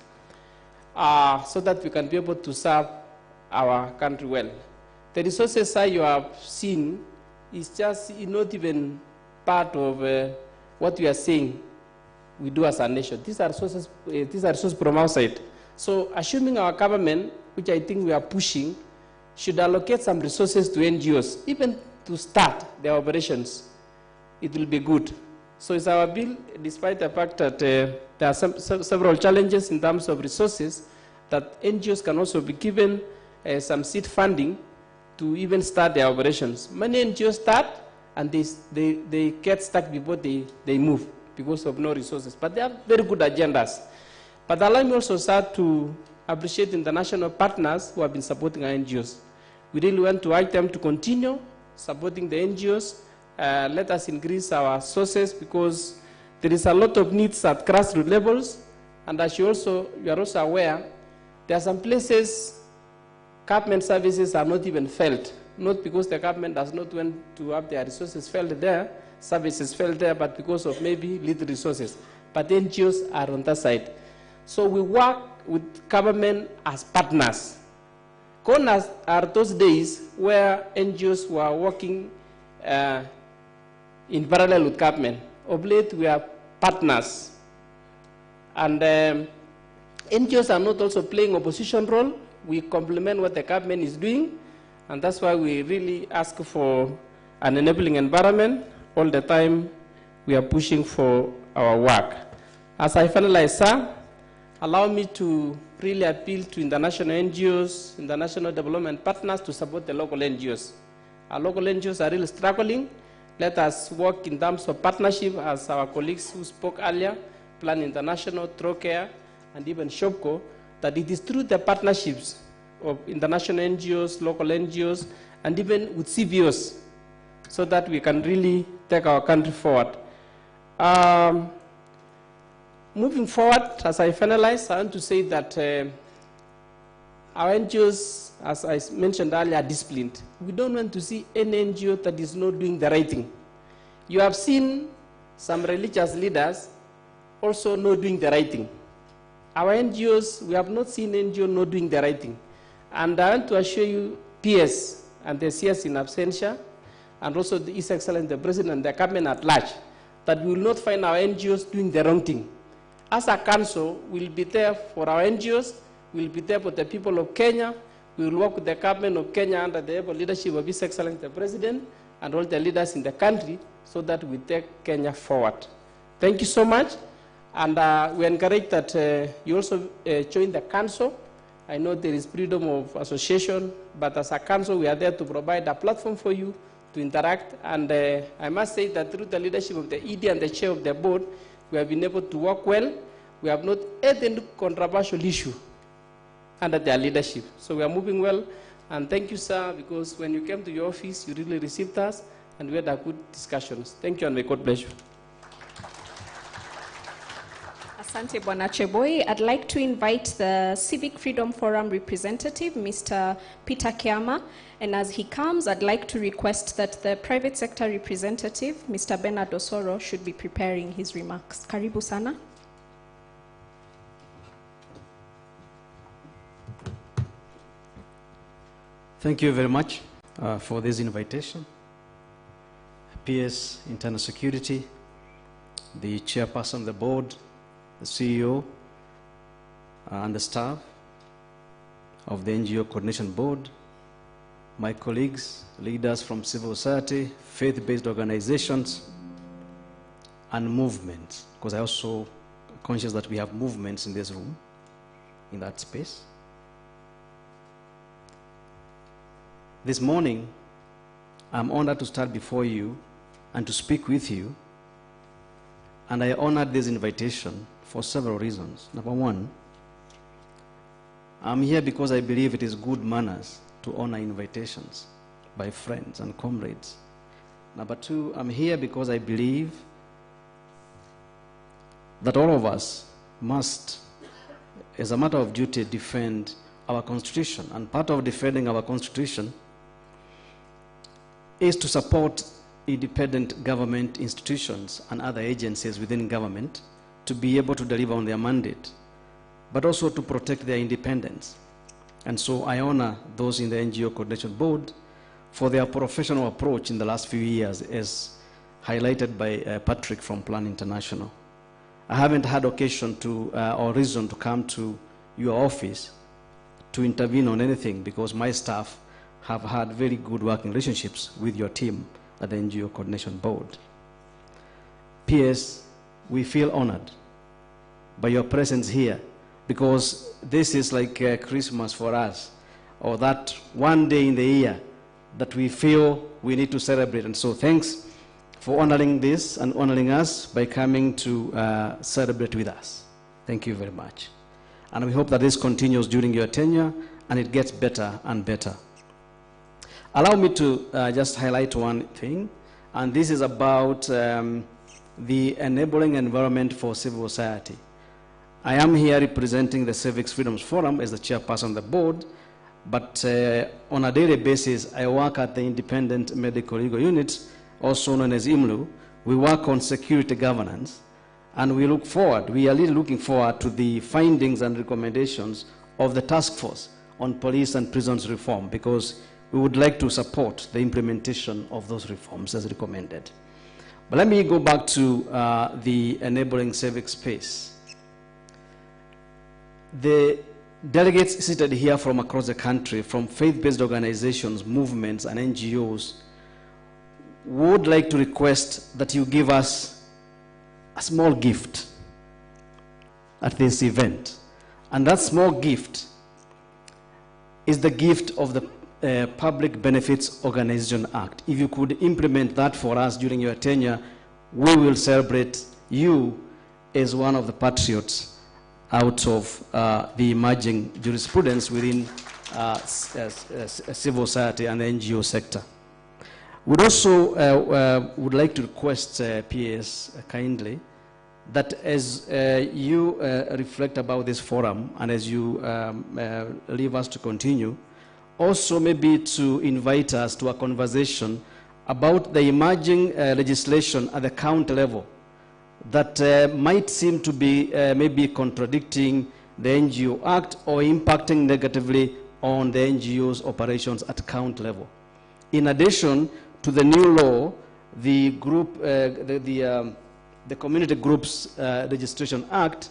so that we can be able to serve our country well. The resources side you have seen is just not even part of what we are saying we do as a nation. These are resources from outside. So assuming our government, which I think we are pushing, should allocate some resources to NGOs, even to start their operations, it will be good. So it's our bill, despite the fact that there are several challenges in terms of resources, that NGOs can also be given some seed funding to even start their operations. Many NGOs start and they get stuck before they move because of no resources. But they have very good agendas. But allow me also, sir, to appreciate international partners who have been supporting our NGOs. We really want to urge them to continue supporting the NGOs. Let us increase our sources because there is a lot of needs at grassroots levels. And as you are also aware, there are some places government services are not even felt, not because the government does not want to have their resources felt there, services felt there, but because of maybe little resources. But NGOs are on that side. So we work with government as partners. Corners are those days where NGOs were working in parallel with government. Of late, we are partners. And NGOs are not also playing opposition role. We complement what the government is doing, and that's why we really ask for an enabling environment. All the time, we are pushing for our work. As I finalize, sir, allow me to really appeal to international NGOs, international development partners to support the local NGOs. Our local NGOs are really struggling. Let us work in terms of partnership, as our colleagues who spoke earlier, Plan International, Trocare, and even Shopco, that it is through the partnerships of international NGOs, local NGOs, and even with CVOs, so that we can really take our country forward. Moving forward, as I finalize, I want to say that our NGOs, as I mentioned earlier, are disciplined. We don't want to see any NGO that is not doing the right thing. You have seen some religious leaders also not doing the right thing. Our NGOs, we have not seen NGO not doing the right thing. And I want to assure you, PS and the CS in absentia, and also the His Excellency, the President, and the government at large, that we will not find our NGOs doing the wrong thing. As a council, we will be there for our NGOs, we will be there for the people of Kenya, we will work with the government of Kenya under the able leadership of His Excellency, the President, and all the leaders in the country, so that we take Kenya forward. Thank you so much, and we encourage that you also join the council. I know there is freedom of association, but as a council, we are there to provide a platform for you to interact, and I must say that through the leadership of the ED and the chair of the board, we have been able to work well, we have not had any controversial issue under their leadership. So we are moving well. And thank you, sir, because when you came to your office, you really received us, and we had a good discussions. Thank you, and may God bless you. Asante Bwana Cheboy. I'd like to invite the Civic Freedom Forum representative, Mr. Peter Kiama. And as he comes, I'd like to request that the private sector representative, Mr. Bernard Osoro, should be preparing his remarks. Karibu sana. Thank you very much for this invitation. PS Internal Security, the chairperson of the board, the CEO, and the staff of the NGO Coordination Board, my colleagues, leaders from civil society, faith-based organizations, and movements, because I also conscious that we have movements in this room, in that space. This morning, I'm honored to stand before you and to speak with you, and I honored this invitation for several reasons. Number one, I'm here because I believe it is good manners to honor invitations by friends and comrades. Number two, I'm here because I believe that all of us must, as a matter of duty, defend our Constitution. And part of defending our Constitution is to support independent government institutions and other agencies within government to be able to deliver on their mandate, but also to protect their independence. And so I honor those in the NGO Coordination Board for their professional approach in the last few years, as highlighted by Patrick from Plan International. I haven't had occasion to or reason to come to your office to intervene on anything because my staff have had very good working relationships with your team at the NGO Coordination Board. PS, we feel honored by your presence here because this is like Christmas for us, or that one day in the year that we feel we need to celebrate. And so thanks for honoring this and honoring us by coming to celebrate with us. Thank you very much. And we hope that this continues during your tenure and it gets better and better. Allow me to just highlight one thing, and this is about the enabling environment for civil society. I am here representing the Civic Freedoms Forum as the chairperson of the board, but on a daily basis, I work at the Independent Medical Legal Unit, also known as IMLU. We work on security governance, and we look forward, we are really looking forward to the findings and recommendations of the task force on police and prisons reform, because we would like to support the implementation of those reforms as recommended. But let me go back to the enabling civic space. The delegates seated here from across the country, from faith-based organizations, movements, and NGOs, would like to request that you give us a small gift at this event. And that small gift is the gift of the Public Benefits Organization Act. If you could implement that for us during your tenure, we will celebrate you as one of the patriots out of the emerging jurisprudence within civil society and the NGO sector. We'd also would like to request PS kindly that as you reflect about this forum and as you leave us to continue, also maybe to invite us to a conversation about the emerging legislation at the county level that might seem to be maybe contradicting the NGO Act or impacting negatively on the NGO's operations at county level. In addition to the new law, the group, the Community Groups Registration Act,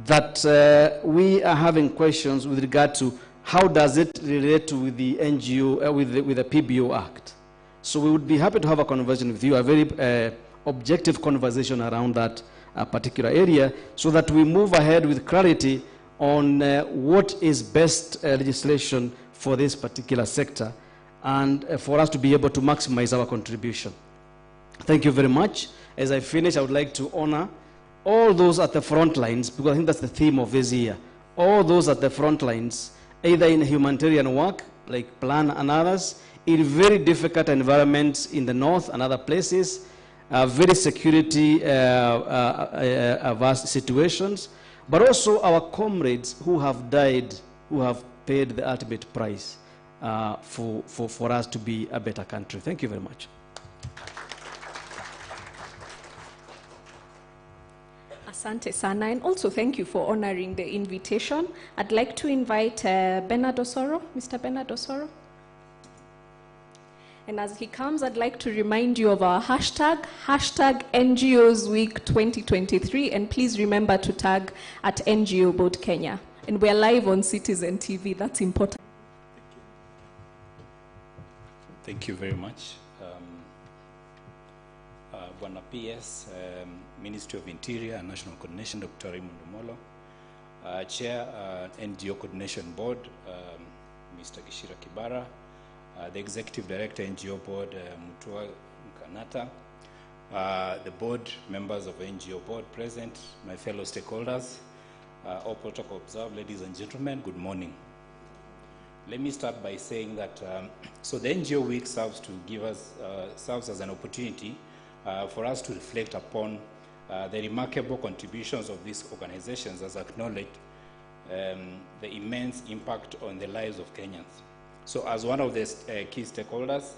that we are having questions with regard to how does it relate to with the NGO, with the PBO Act. So we would be happy to have a conversation with you, a very objective conversation around that particular area, so that we move ahead with clarity on what is best legislation for this particular sector, and for us to be able to maximize our contribution. Thank you very much. As I finish, I would like to honor all those at the front lines, because I think that's the theme of this year, all those at the front lines, either in humanitarian work, like Plan and others, in very difficult environments in the north and other places, very security averse situations, but also our comrades who have died, who have paid the ultimate price for us to be a better country. Thank you very much. Asante sana, and also thank you for honoring the invitation. I'd like to invite Bernard Osoro, Mr. Bernard Osoro. And as he comes, I'd like to remind you of our hashtag NGOs Week 2023, and please remember to tag at NGO Board Kenya. And we're live on Citizen TV, that's important. Thank you very much. Bwana PS, Ministry of Interior and National Coordination, Dr. Raymond Omolo, Chair, NGO Coordination Board, Mr. Gishira Kibara, the Executive Director, NGO Board, Mutua Nkanata, the board members of NGO Board present, my fellow stakeholders, all protocol observed, ladies and gentlemen, good morning. Let me start by saying that, so the NGO Week serves to give us, serves as an opportunity for us to reflect upon the remarkable contributions of these organizations, as acknowledged, the immense impact on the lives of Kenyans. So as one of the key stakeholders,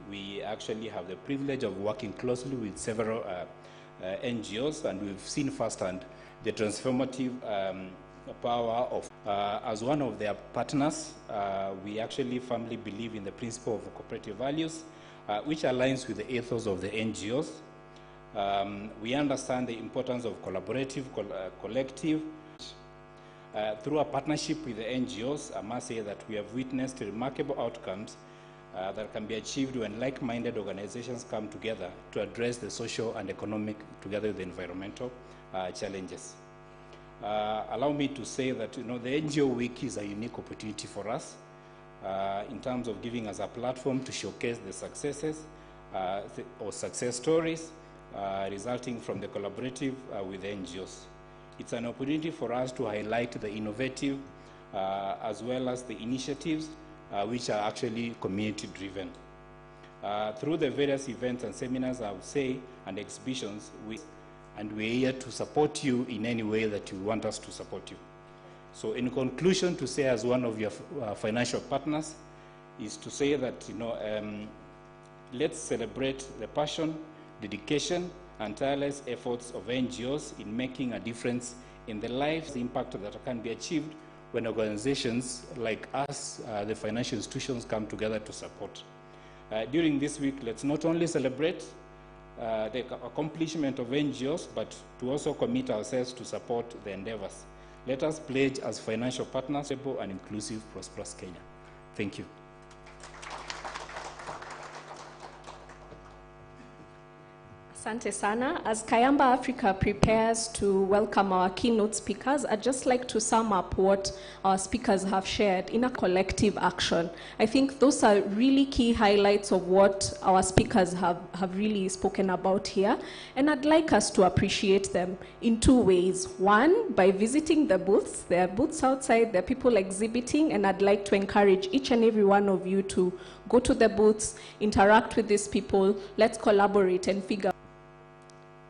we actually have the privilege of working closely with several NGOs, and we've seen firsthand the transformative power of, as one of their partners, we actually firmly believe in the principle of cooperative values, which aligns with the ethos of the NGOs. We understand the importance of collaborative, collective. Through a partnership with the NGOs, I must say that we have witnessed remarkable outcomes that can be achieved when like-minded organizations come together to address the social and economic, together with the environmental challenges. Allow me to say that the NGO Week is a unique opportunity for us in terms of giving us a platform to showcase the successes or success stories resulting from the collaborative with the NGOs. It's an opportunity for us to highlight the innovative as well as the initiatives which are actually community-driven. Through the various events and seminars, I would say, and exhibitions, and we're here to support you in any way that you want us to support you. So in conclusion, to say as one of your financial partners, is to say that, let's celebrate the passion, dedication, and tireless efforts of NGOs in making a difference in the lives, the impact that can be achieved when organizations like us, the financial institutions, come together to support. During this week, let's not only celebrate the accomplishment of NGOs, but to also commit ourselves to support the endeavors. Let us pledge as financial partners, stable and inclusive, prosperous Kenya. Thank you. Asante sana. As Kayamba Africa prepares to welcome our keynote speakers, I'd just like to sum up what our speakers have shared in a collective action. I think those are really key highlights of what our speakers have really spoken about here, and I'd like us to appreciate them in two ways. One, by visiting the booths. There are booths outside, there are people exhibiting, and I'd like to encourage each and every one of you to go to the booths, interact with these people, let's collaborate and figure.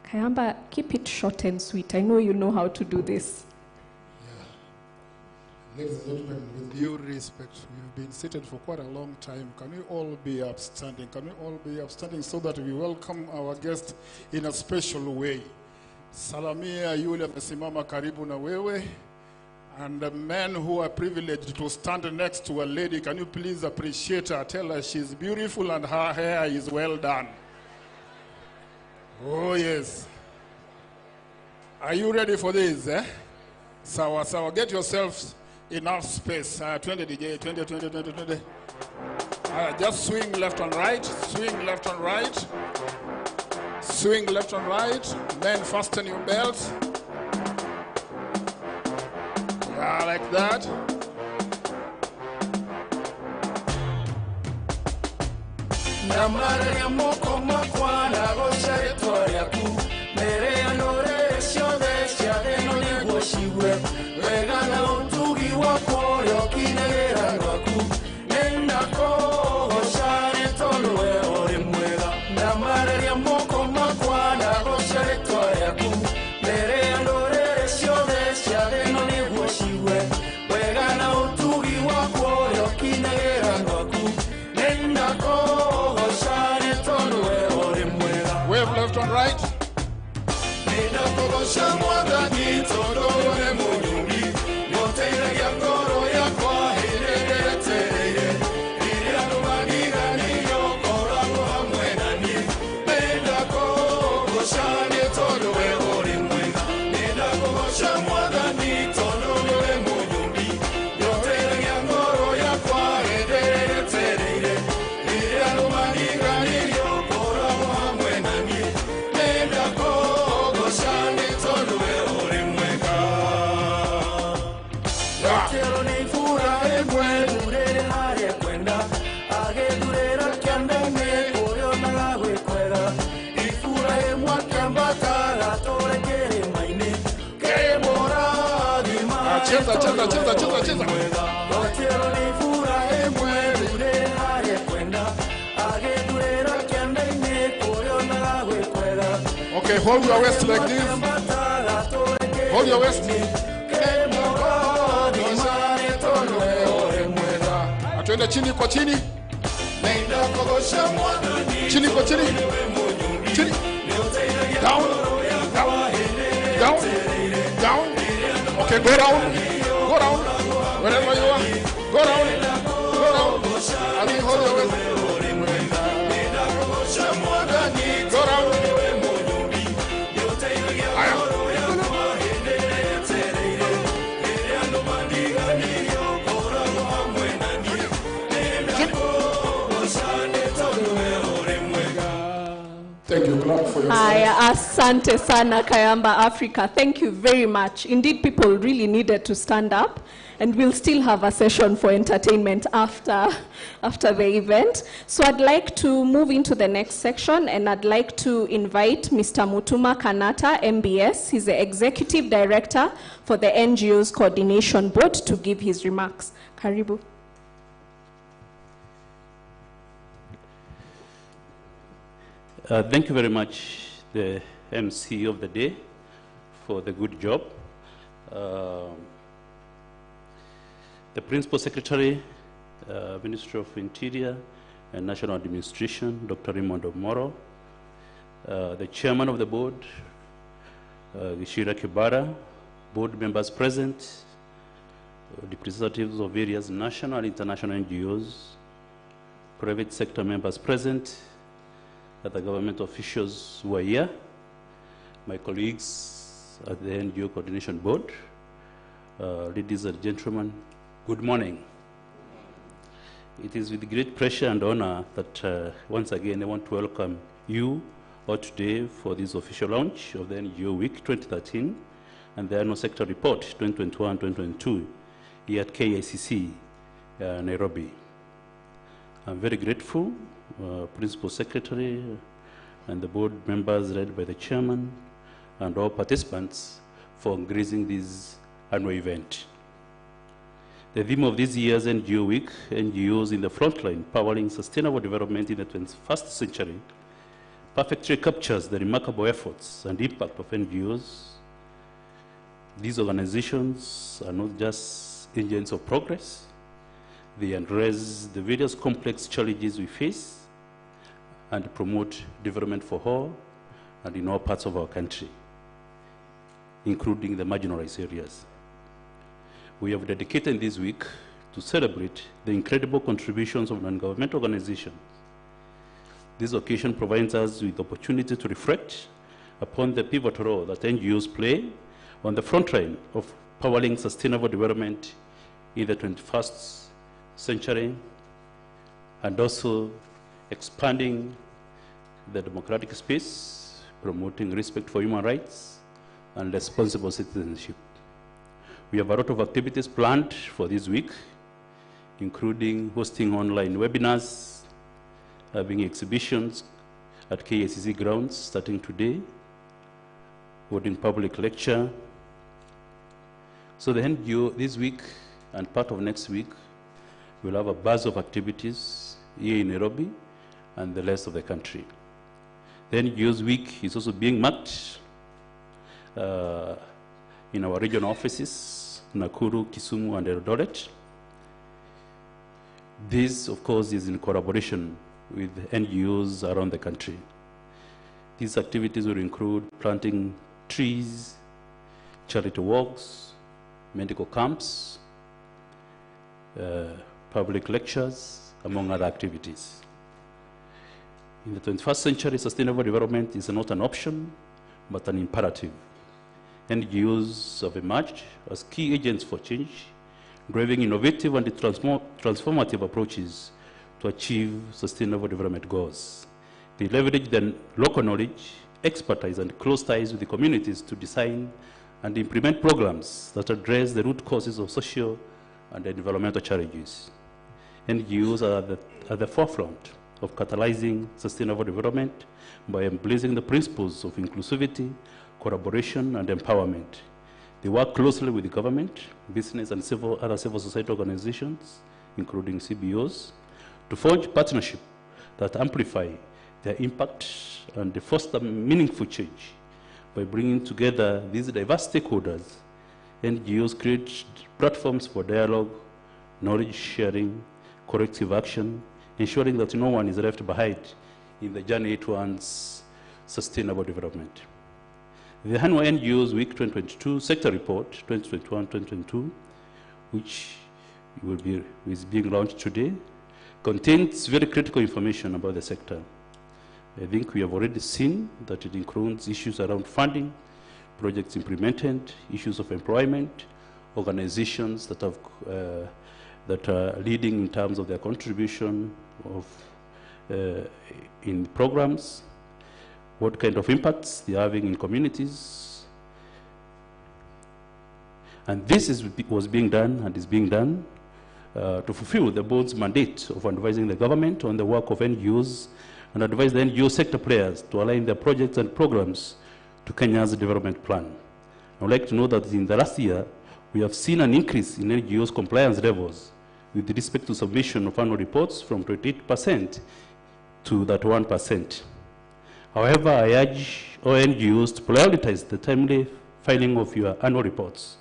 Kayamba, keep it short and sweet. I know you know how to do this. Yeah. Ladies and gentlemen, with due respect, we've been seated for quite a long time. Can we all be upstanding? Can we all be upstanding so that we welcome our guest in a special way? Salamia yule amesimama karibu na wewe. And the men who are privileged to stand next to a lady, can you please appreciate her? Tell her she's beautiful and her hair is well done. Oh, yes. Are you ready for this? Sawa, sawa. Get yourselves enough space. 20 DJ, 20. Just swing left and right. Swing left and right. Swing left and right. Then fasten your belts. Yeah, like that. Namara ya moko makwana go territory ku mere ano nenda kogosha mwathani tondu we munyumbi nĩũteithagia ngoro yakwa hĩndĩ ĩrĩa ĩtereire rĩrĩa andũ maniganĩirio ũkoragwo hamwe na niĩ nenda kũgũca nĩ tondũ we ũrĩ mwega nenda kũgũca mwathani tondũ we mũnyumbi nĩũteithagia ngoro yakwa hĩndĩ ĩrĩa ĩtereire rĩrĩa andũ maniganĩirio ũkoragwo hamwe na niĩ nenda kũgũca nĩ tondũ we ũrĩ mwega Quiero ni fura emwe durere harĩa kwenda agĩthurĩra kĩanda-inĩ kũrĩa onaga gwĩkwega ifura emwe akĩambata gatũre kĩrĩma-inĩ kĩmũrathima Quiero ni fura emwe durere harĩa kwenda agĩthurĩra kĩanda-inĩ kũrĩa onaga gwĩkwega Okay, hold your waist like this. Hold your waist. Atuende chini kwa chini. Chini kwa chini. Chini. Down. Down. Down. Down. Okay, go down. Go down. Wherever you are. Go down. Go down. I mean, hold your waist. Go down. Thank you. Clap for yourself. Asante sana Kayamba Africa. Thank you very much. Indeed, people really needed to stand up, and we'll still have a session for entertainment after the event. So I'd like to move into the next section, and I'd like to invite Mr. Mutuma Kanata, MBS. He's the Executive Director for the NGOs Coordination Board, to give his remarks. Karibu. Thank you very much, the MC of the day, for the good job. The Principal Secretary, Ministry of Interior and National Administration, Dr. Raymond Moro, the Chairman of the Board, Gishira Kibara, board members present, representatives of various national and international NGOs, private sector members present, other government officials who are here, my colleagues at the NGO Coordination Board, ladies and gentlemen, good morning. It is with great pleasure and honor that once again I want to welcome you all today for this official launch of the NGO Week 2013 and the Annual Sector Report 2021-2022 here at KICC, Nairobi. I'm very grateful, Principal Secretary and the board members led by the chairman and all participants for gracing this annual event. The theme of this year's NGO Week, NGOs in the Frontline, Powering Sustainable Development in the 21st Century, perfectly captures the remarkable efforts and impact of NGOs. These organizations are not just engines of progress, they address the various complex challenges we face and promote development for all and in all parts of our country, including the marginalized areas. We have dedicated this week to celebrate the incredible contributions of non-governmental organizations. This occasion provides us with the opportunity to reflect upon the pivotal role that NGOs play on the front line of powering sustainable development in the 21st century, and also expanding the democratic space, promoting respect for human rights and responsible citizenship. We have a lot of activities planned for this week, including hosting online webinars, having exhibitions at KICC grounds starting today, holding public lecture. So the NGO this week and part of next week we'll have a buzz of activities here in Nairobi and the rest of the country. The NGOs Week is also being marked in our regional offices, Nakuru, Kisumu, and Eldoret. This, of course, is in collaboration with NGOs around the country. These activities will include planting trees, charity walks, medical camps, public lectures, among other activities. In the 21st century, sustainable development is not an option, but an imperative. NGOs have emerged as key agents for change, driving innovative and transformative approaches to achieve sustainable development goals. They leverage their local knowledge, expertise, and close ties with the communities to design and implement programs that address the root causes of social and environmental challenges. NGOs are at the forefront of catalyzing sustainable development by embracing the principles of inclusivity, collaboration, and empowerment. They work closely with the government, business, and other civil society organizations, including CBOs, to forge partnerships that amplify their impact and foster meaningful change. By bringing together these diverse stakeholders, NGOs create platforms for dialogue, knowledge sharing, corrective action, ensuring that no one is left behind in the journey towards sustainable development. The annual NGOs Week 2022 Sector Report 2021-2022, which is being launched today, contains very critical information about the sector. I think we have already seen that it includes issues around funding, projects implemented, issues of employment, organizations that are leading in terms of their contribution in programs, what kind of impacts they are having in communities. And this was being done and is being done to fulfill the board's mandate of advising the government on the work of NGOs and advise the NGO sector players to align their projects and programs to Kenya's development plan. I would like to know that in the last year, we have seen an increase in NGOs' compliance levels with respect to submission of annual reports from 28% to that 1%. However, I urge all NGOs to prioritize the timely filing of your annual reports.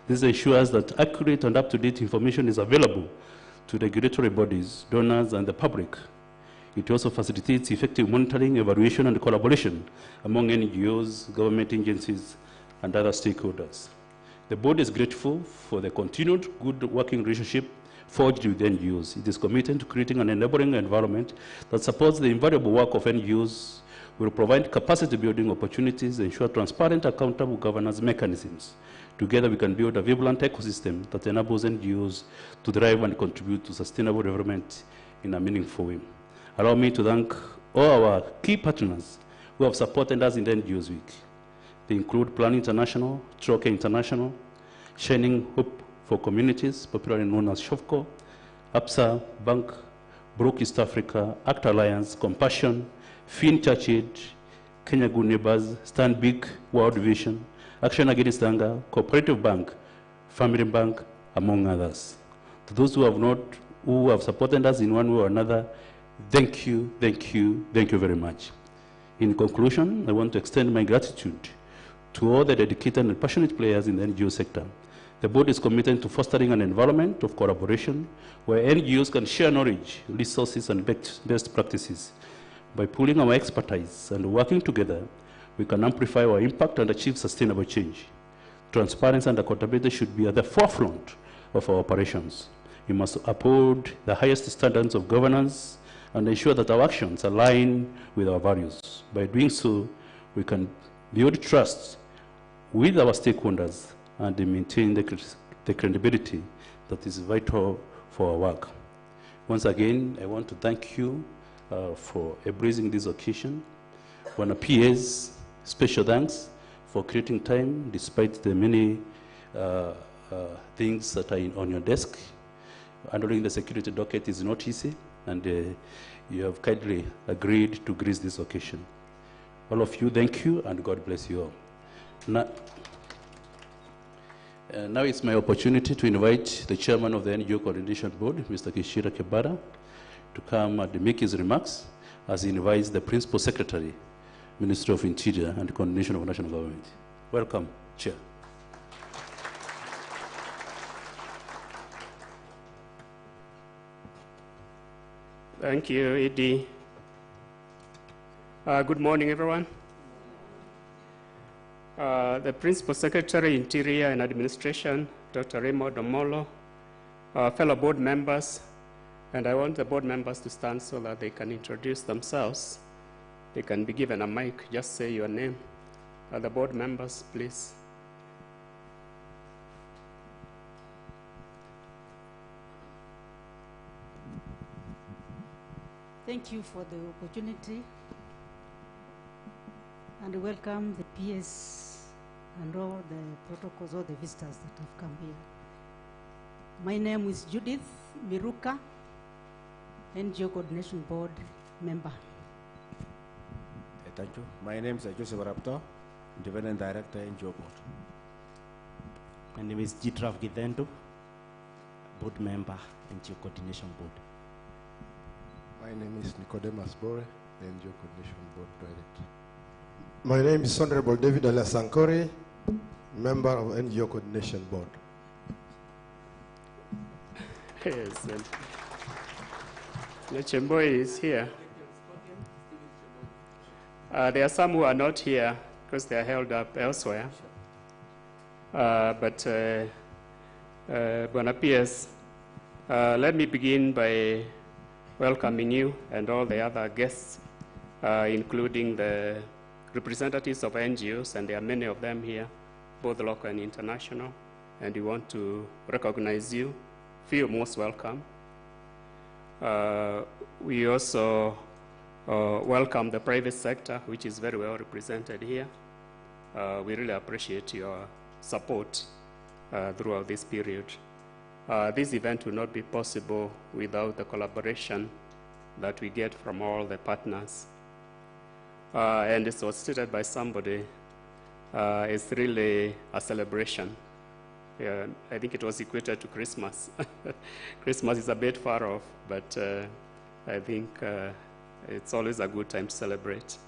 This ensures that accurate and up-to-date information is available to regulatory bodies, donors, and the public. It also facilitates effective monitoring, evaluation, and collaboration among NGOs, government agencies, and other stakeholders. The board is grateful for the continued good working relationship forged with NGOs. It is committed to creating an enabling environment that supports the invaluable work of NGOs, will provide capacity building opportunities, ensure transparent, accountable governance mechanisms. Together, we can build a vibrant ecosystem that enables NGOs to drive and contribute to sustainable development in a meaningful way. Allow me to thank all our key partners who have supported us in the NGOs Week. They include Plan International, Troke International, Shining Hope for Communities, popularly known as SHOFCO, APSA Bank, Brook East Africa, ACT Alliance, Compassion, Fin Church Aid, Kenya Good Neighbors, Stand Big, World Vision, Action Against Hunger, Cooperative Bank, Family Bank, among others. To those who have supported us in one way or another, thank you, thank you, thank you very much. In conclusion, I want to extend my gratitude to all the dedicated and passionate players in the NGO sector. The board is committed to fostering an environment of collaboration where NGOs can share knowledge, resources, and best practices. By pooling our expertise and working together, we can amplify our impact and achieve sustainable change. Transparency and accountability should be at the forefront of our operations. We must uphold the highest standards of governance and ensure that our actions align with our values. By doing so, we can build trust with our stakeholders and maintain the credibility that is vital for our work. Once again, I want to thank you for embracing this occasion. When PAs, special thanks for creating time despite the many things that are on your desk. Handling the security docket is not easy, and you have kindly agreed to grace this occasion. All of you, thank you, and God bless you all. Now it's my opportunity to invite the chairman of the NGO Coordination Board, Mr. Gishira Kibara, to come and make his remarks as he invites the Principal Secretary, Ministry of Interior and Coordination of National Government. Welcome, Chair. Thank you, Edie. Good morning, everyone. the Principal Secretary, Interior and Administration, Dr. Raymond Omolo, fellow board members, and I want the board members to stand so that they can introduce themselves. They can be given a mic, just say your name. The board members, please. Thank you for the opportunity, and welcome the PS and all the protocols, all the visitors that have come here. My name is Judith Miruka, NGO Coordination Board member. Thank you. My name is Joseph Rapto, Independent Director, NGO Board. My name is Jitraf Githendo, Board member, NGO Coordination Board. My name is Nicodemus Bore, the NGO Coordination Board Director. My name is Honorable David Alasankori, member of NGO Coordination Board. Yes, and Chemboy is here. There are some who are not here because they are held up elsewhere. But Buona Piers, let me begin by welcoming you and all the other guests, including the representatives of NGOs, and there are many of them here, both local and international, and we want to recognize you. Feel most welcome. We also welcome the private sector, which is very well represented here. We really appreciate your support throughout this period. This event will not be possible without the collaboration that we get from all the partners. And it was stated by somebody, it's really a celebration. Yeah, I think it was equated to Christmas. Christmas is a bit far off, but I think it's always a good time to celebrate.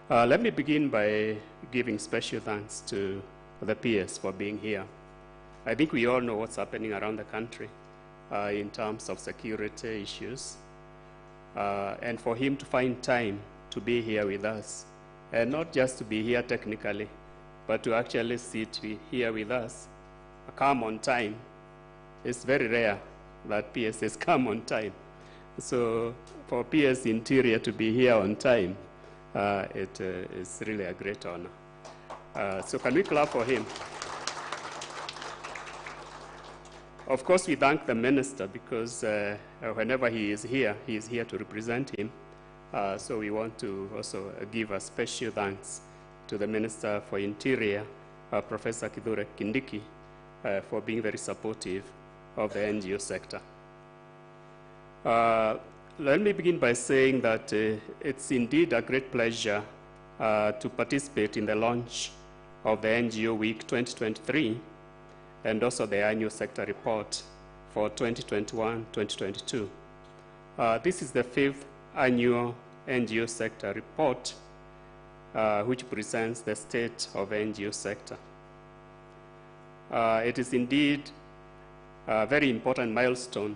Let me begin by giving special thanks to the peers for being here. I think we all know what's happening around the country in terms of security issues. And for him to find time to be here with us, and not just to be here technically, but to actually sit here with us, come on time. It's very rare that PSs come on time. So for PS Interior to be here on time, it is really a great honor. So can we clap for him? Of course, we thank the minister because whenever he is here to represent him. So we want to also give a special thanks to the Minister for Interior, Professor Kithure Kindiki, for being very supportive of the NGO sector. Let me begin by saying that it's indeed a great pleasure to participate in the launch of the NGO Week 2023 and also the annual sector report for 2021-2022. This is the 5th annual NGO sector report, which presents the state of the NGO sector. It is indeed a very important milestone,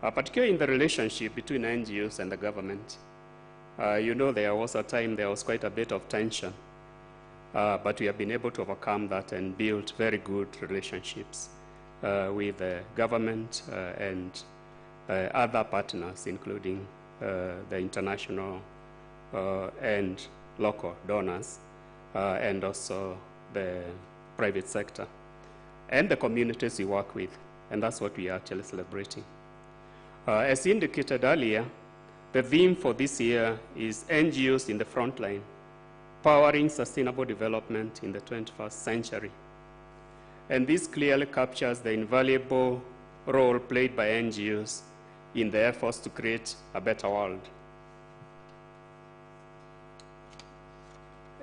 particularly in the relationship between NGOs and the government. You know, there was a time there was quite a bit of tension, but we have been able to overcome that and build very good relationships with the government and other partners, including the international and local donors, and also the private sector, and the communities we work with, and that's what we are actually celebrating. As indicated earlier, the theme for this year is NGOs in the frontline, powering sustainable development in the 21st century. And this clearly captures the invaluable role played by NGOs in the efforts to create a better world.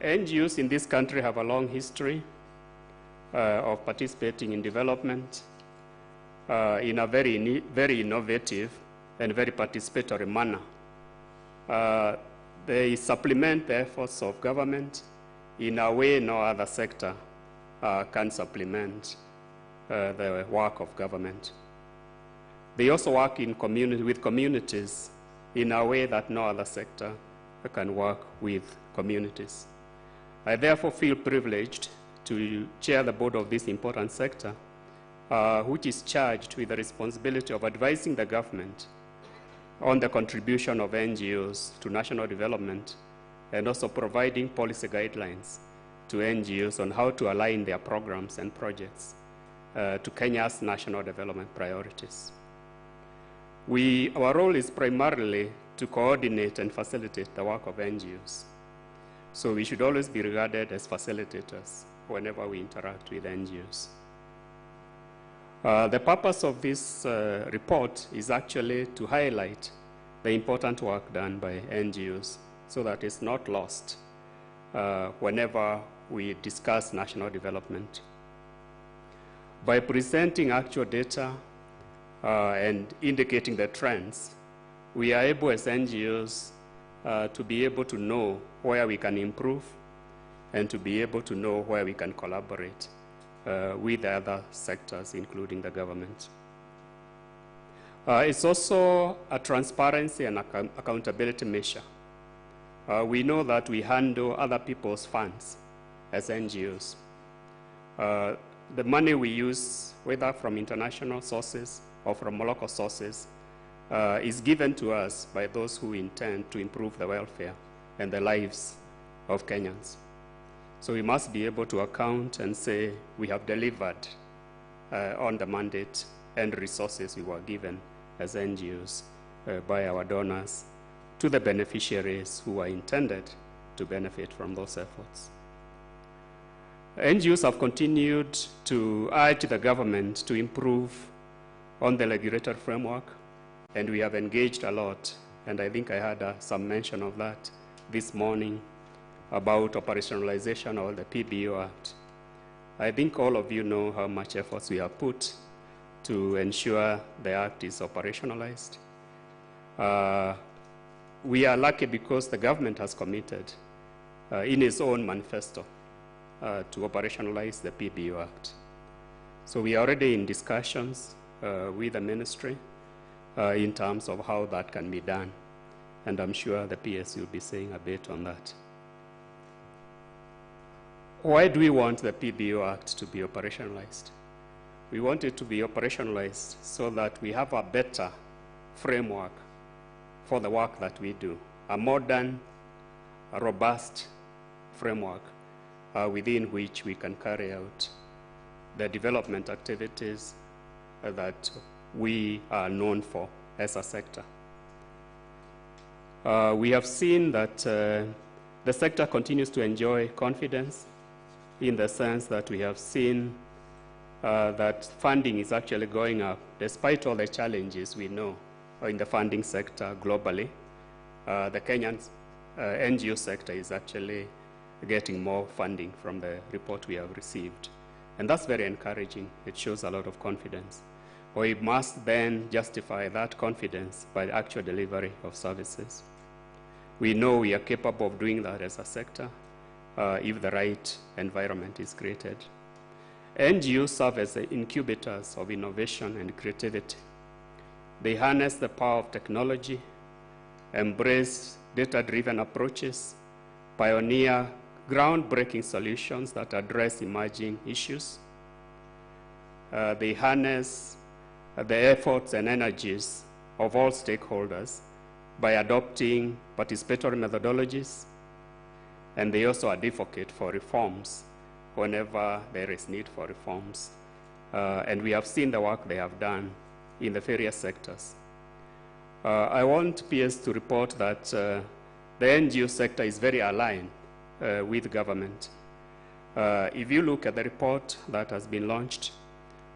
NGOs in this country have a long history of participating in development in a very innovative and very participatory manner. They supplement the efforts of government in a way no other sector can supplement the work of government. They also work in with communities in a way that no other sector can work with communities. I therefore feel privileged to chair the board of this important sector, which is charged with the responsibility of advising the government on the contribution of NGOs to national development and also providing policy guidelines to NGOs on how to align their programs and projects to Kenya's national development priorities. Our role is primarily to coordinate and facilitate the work of NGOs. So we should always be regarded as facilitators whenever we interact with NGOs. The purpose of this report is actually to highlight the important work done by NGOs so that it's not lost whenever we discuss national development. By presenting actual data and indicating the trends, we are able as NGOs to be able to know where we can improve and to be able to know where we can collaborate with other sectors, including the government. It's also a transparency and accountability measure. We know that we handle other people's funds as NGOs. The money we use, whether from international sources or from local sources, is given to us by those who intend to improve the welfare and the lives of Kenyans. So we must be able to account and say we have delivered on the mandate and resources we were given as NGOs by our donors to the beneficiaries who are intended to benefit from those efforts. NGOs have continued to urge the government to improve on the regulatory framework, and we have engaged a lot, and I think I had some mention of that this morning about operationalization of the PBO Act. I think all of you know how much efforts we have put to ensure the Act is operationalized. We are lucky because the government has committed in its own manifesto to operationalize the PBO Act. So we are already in discussions with the ministry in terms of how that can be done, and I'm sure the PS will be saying a bit on that. Why do we want the PBO Act to be operationalized? We want it to be operationalized so that we have a better framework for the work that we do, a modern, a robust framework within which we can carry out the development activities that we are known for as a sector. We have seen that the sector continues to enjoy confidence in the sense that we have seen that funding is actually going up despite all the challenges we know in the funding sector globally. The Kenyan NGO sector is actually getting more funding from the report we have received. And that's very encouraging. It shows a lot of confidence. We must then justify that confidence by the actual delivery of services. We know we are capable of doing that as a sector if the right environment is created. NGOs serve as the incubators of innovation and creativity. They harness the power of technology, embrace data-driven approaches, pioneer groundbreaking solutions that address emerging issues. They harness the efforts and energies of all stakeholders by adopting participatory methodologies, and they also advocate for reforms whenever there is need for reforms. And we have seen the work they have done in the various sectors. I want PS to report that the NGO sector is very aligned with government. If you look at the report that has been launched,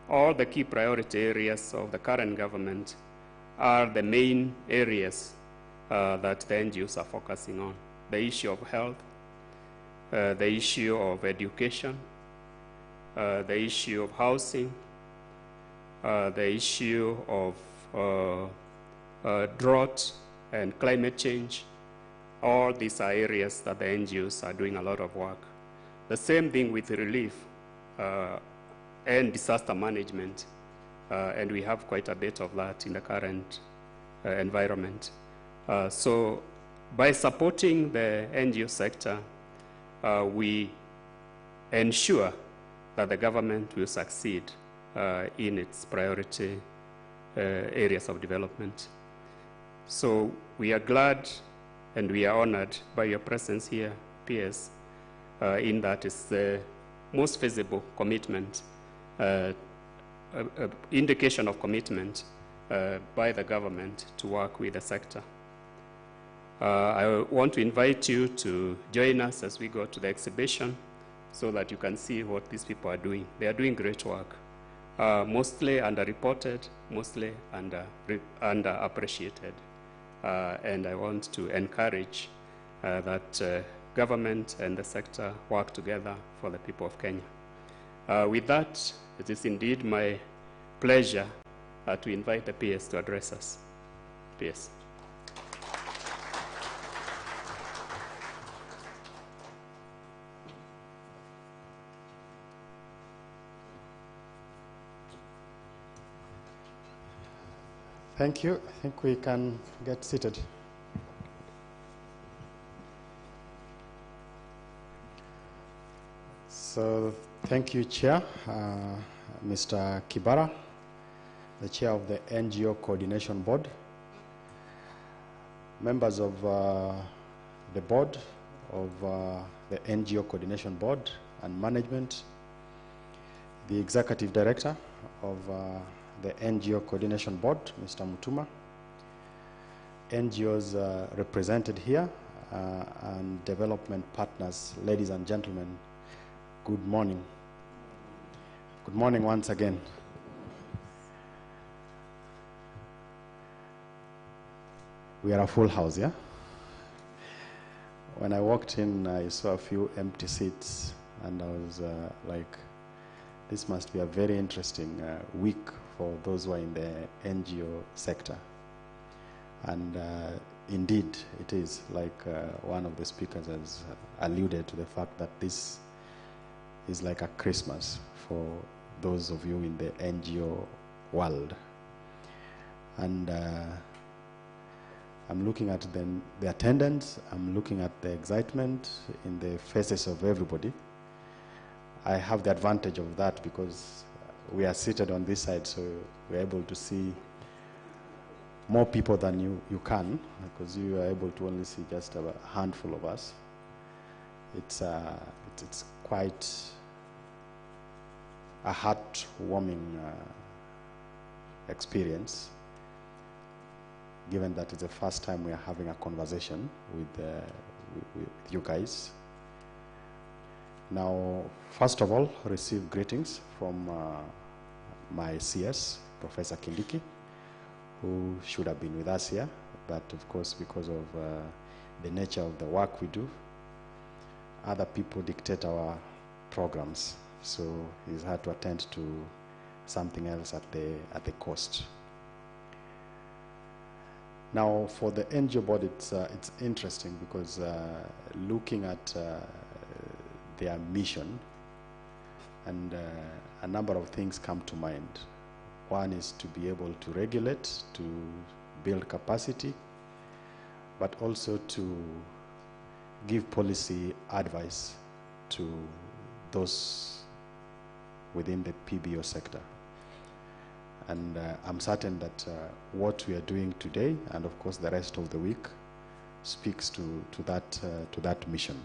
all the key priority areas of the current government are the main areas that the NGOs are focusing on. The issue of health, the issue of education, the issue of housing, the issue of drought and climate change. All these are areas that the NGOs are doing a lot of work. The same thing with relief and disaster management, and we have quite a bit of that in the current environment. So by supporting the NGO sector, we ensure that the government will succeed in its priority areas of development. So we are glad and we are honored by your presence here, PS, in that it's the most visible commitment, indication of commitment by the government to work with the sector. I want to invite you to join us as we go to the exhibition so that you can see what these people are doing. They are doing great work, mostly underreported, mostly underappreciated. And I want to encourage that government and the sector work together for the people of Kenya. With that, it is indeed my pleasure to invite the PS to address us. PS. Thank you. I think we can get seated. So thank you, Chair, Mr. Kibara, the Chair of the NGO Coordination Board, members of the board of the NGO Coordination Board and management, the Executive Director of the NGO Coordination Board, Mr. Mutuma, NGOs represented here, and development partners, ladies and gentlemen, good morning. Good morning once again. We are a full house, yeah? When I walked in, I saw a few empty seats, and I was like, this must be a very interesting week for those who are in the NGO sector. And indeed, it is, like one of the speakers has alluded to the fact that this is like a Christmas for those of you in the NGO world. And I'm looking at the attendance, I'm looking at the excitement in the faces of everybody. I have the advantage of that because we are seated on this side, so we're able to see more people than you can, because you are able to only see just a handful of us. It's quite a heartwarming experience, given that it's the first time we are having a conversation with you guys. Now, first of all, receive greetings from my CS, Professor Kindiki, who should have been with us here, but of course, because of the nature of the work we do, other people dictate our programs, so he's had to attend to something else at the coast. Now, for the NGO board, it's interesting because looking at their mission, and a number of things come to mind. One is to be able to regulate, to build capacity, but also to give policy advice to those within the PBO sector. And I'm certain that what we are doing today, and of course the rest of the week, speaks to that mission.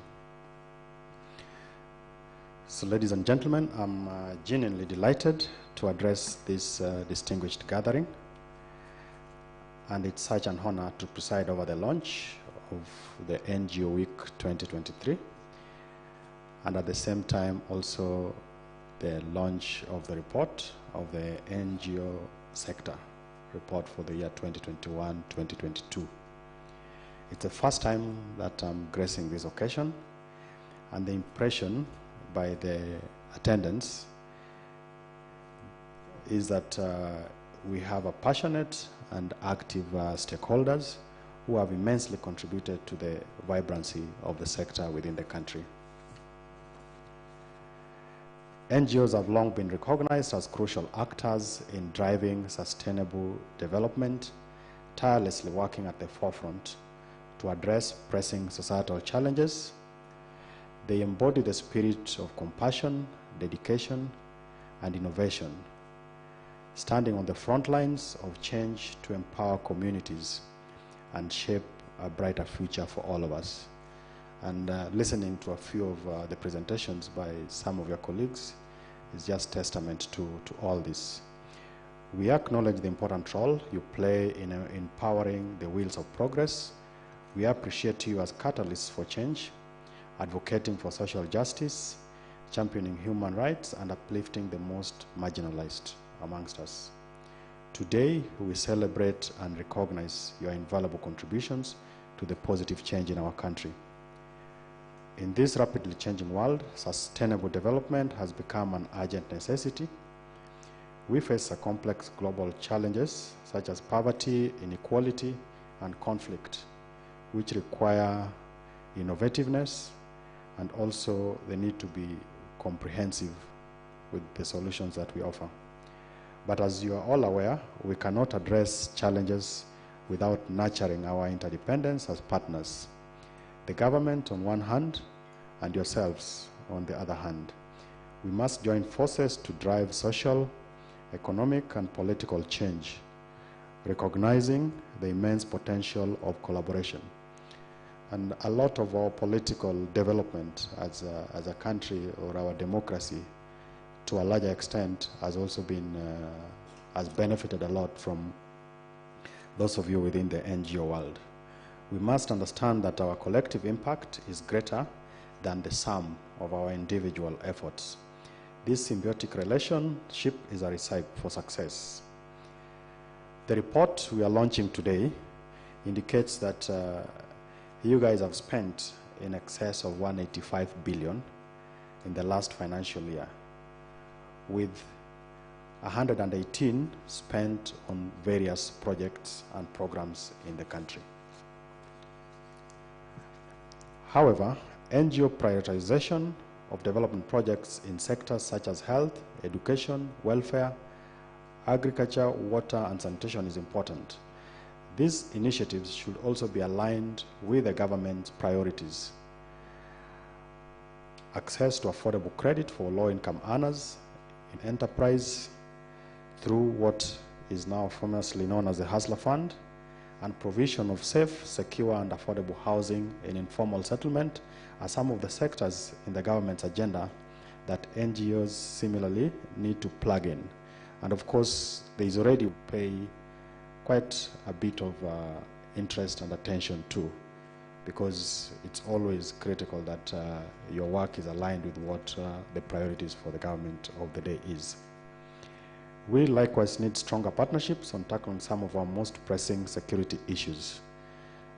So, ladies and gentlemen, I'm genuinely delighted to address this distinguished gathering, and it's such an honor to preside over the launch of the NGO Week 2023, and at the same time also the launch of the report of the NGO sector report for the year 2021-2022. It's the first time that I'm gracing this occasion, and the impression by the attendance is that we have a passionate and active stakeholders who have immensely contributed to the vibrancy of the sector within the country. NGOs have long been recognized as crucial actors in driving sustainable development, tirelessly working at the forefront to address pressing societal challenges They embody the spirit of compassion, dedication, and innovation, standing on the front lines of change to empower communities and shape a brighter future for all of us. And listening to a few of the presentations by some of your colleagues is just testament to all this. We acknowledge the important role you play in empowering the wheels of progress. We appreciate you as catalysts for change, advocating for social justice, championing human rights, and uplifting the most marginalized amongst us. Today, we celebrate and recognize your invaluable contributions to the positive change in our country. In this rapidly changing world, sustainable development has become an urgent necessity. We face complex global challenges such as poverty, inequality, and conflict, which require innovativeness and also the need to be comprehensive with the solutions that we offer. But as you are all aware, we cannot address challenges without nurturing our interdependence as partners. The government on one hand and yourselves on the other hand. We must join forces to drive social, economic, and political change, recognizing the immense potential of collaboration. And a lot of our political development as a country, or our democracy, to a larger extent, has also been, has benefited a lot from those of you within the NGO world. We must understand that our collective impact is greater than the sum of our individual efforts. This symbiotic relationship is a recipe for success. The report we are launching today indicates that you guys have spent in excess of 185 billion in the last financial year, with 118 spent on various projects and programs in the country. However, NGO prioritization of development projects in sectors such as health, education, welfare, agriculture, water, and sanitation is important. These initiatives should also be aligned with the government's priorities. Access to affordable credit for low-income earners in enterprise through what is now famously known as the Hustler Fund, and provision of safe, secure, and affordable housing in informal settlement are some of the sectors in the government's agenda that NGOs similarly need to plug in. And of course, there is already pay quite a bit of interest and attention too, because it's always critical that your work is aligned with what the priorities for the government of the day is. We likewise need stronger partnerships on tackling some of our most pressing security issues.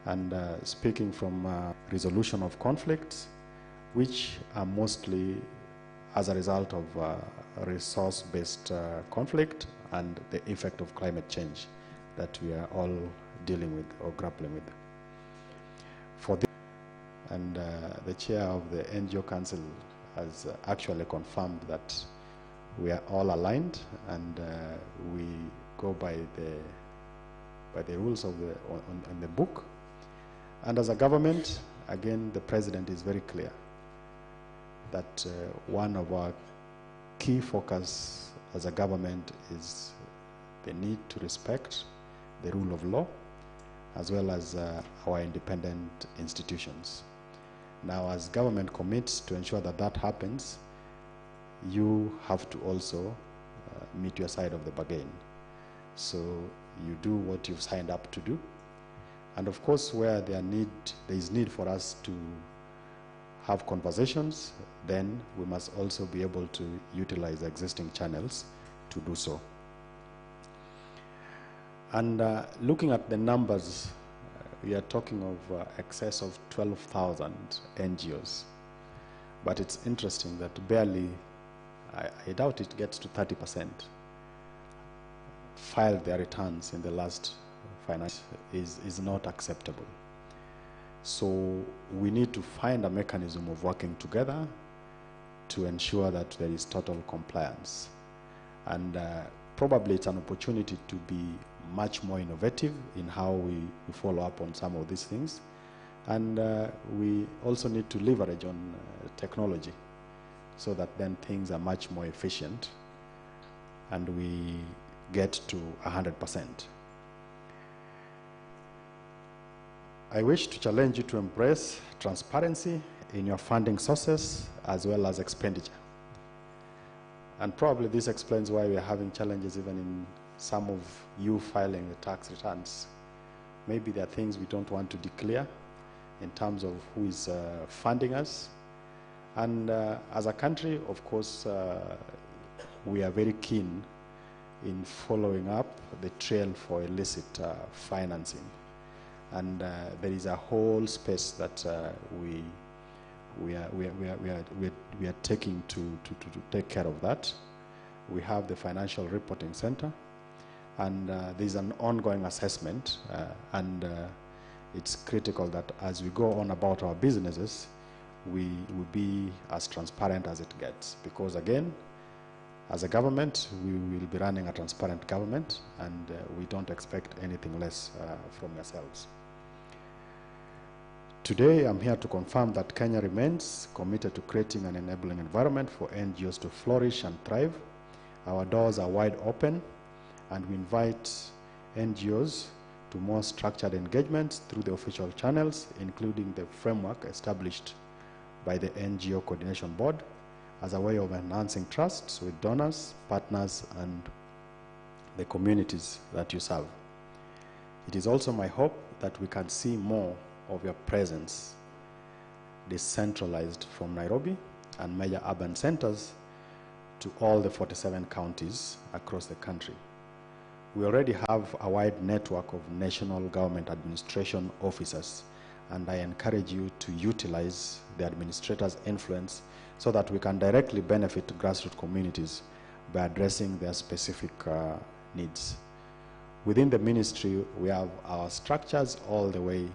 And speaking from resolution of conflicts, which are mostly as a result of resource-based conflict and the effect of climate change that we are all dealing with or grappling with. For this, and the chair of the NGO Council has actually confirmed that we are all aligned, and we go by the rules of on the book. And as a government, again, the president is very clear that one of our key focus as a government is the need to respect the rule of law, as well as our independent institutions. Now, as government commits to ensure that that happens, you have to also meet your side of the bargain. So you do what you've signed up to do. And of course, where there is need for us to have conversations, then we must also be able to utilize existing channels to do so. And looking at the numbers, we are talking of excess of 12,000 NGOs. But it's interesting that barely, I doubt it gets to 30%, filed their returns in the last financial is not acceptable. So we need to find a mechanism of working together to ensure that there is total compliance. And probably it's an opportunity to be much more innovative in how we follow up on some of these things, And we also need to leverage on technology so that then things are much more efficient and we get to 100%. I wish to challenge you to embrace transparency in your funding sources as well as expenditure. And probably this explains why we are having challenges even in some of you filing the tax returns. Maybe there are things we don't want to declare in terms of who is funding us. And as a country, of course, we are very keen in following up the trail for illicit financing. And there is a whole space that we are taking to take care of that. We have the Financial Reporting Center, and there's an ongoing assessment, and it's critical that as we go on about our businesses, we will be as transparent as it gets. Because again, as a government, we will be running a transparent government, and we don't expect anything less from yourselves. Today, I'm here to confirm that Kenya remains committed to creating an enabling environment for NGOs to flourish and thrive. Our doors are wide open, and we invite NGOs to more structured engagements through the official channels, including the framework established by the NGO Coordination Board as a way of enhancing trust with donors, partners, and the communities that you serve. It is also my hope that we can see more of your presence decentralized from Nairobi and major urban centers to all the 47 counties across the country. We already have a wide network of national government administration officers, and I encourage you to utilize the administrators' influence so that we can directly benefit grassroots communities by addressing their specific needs. Within the ministry, we have our structures all the way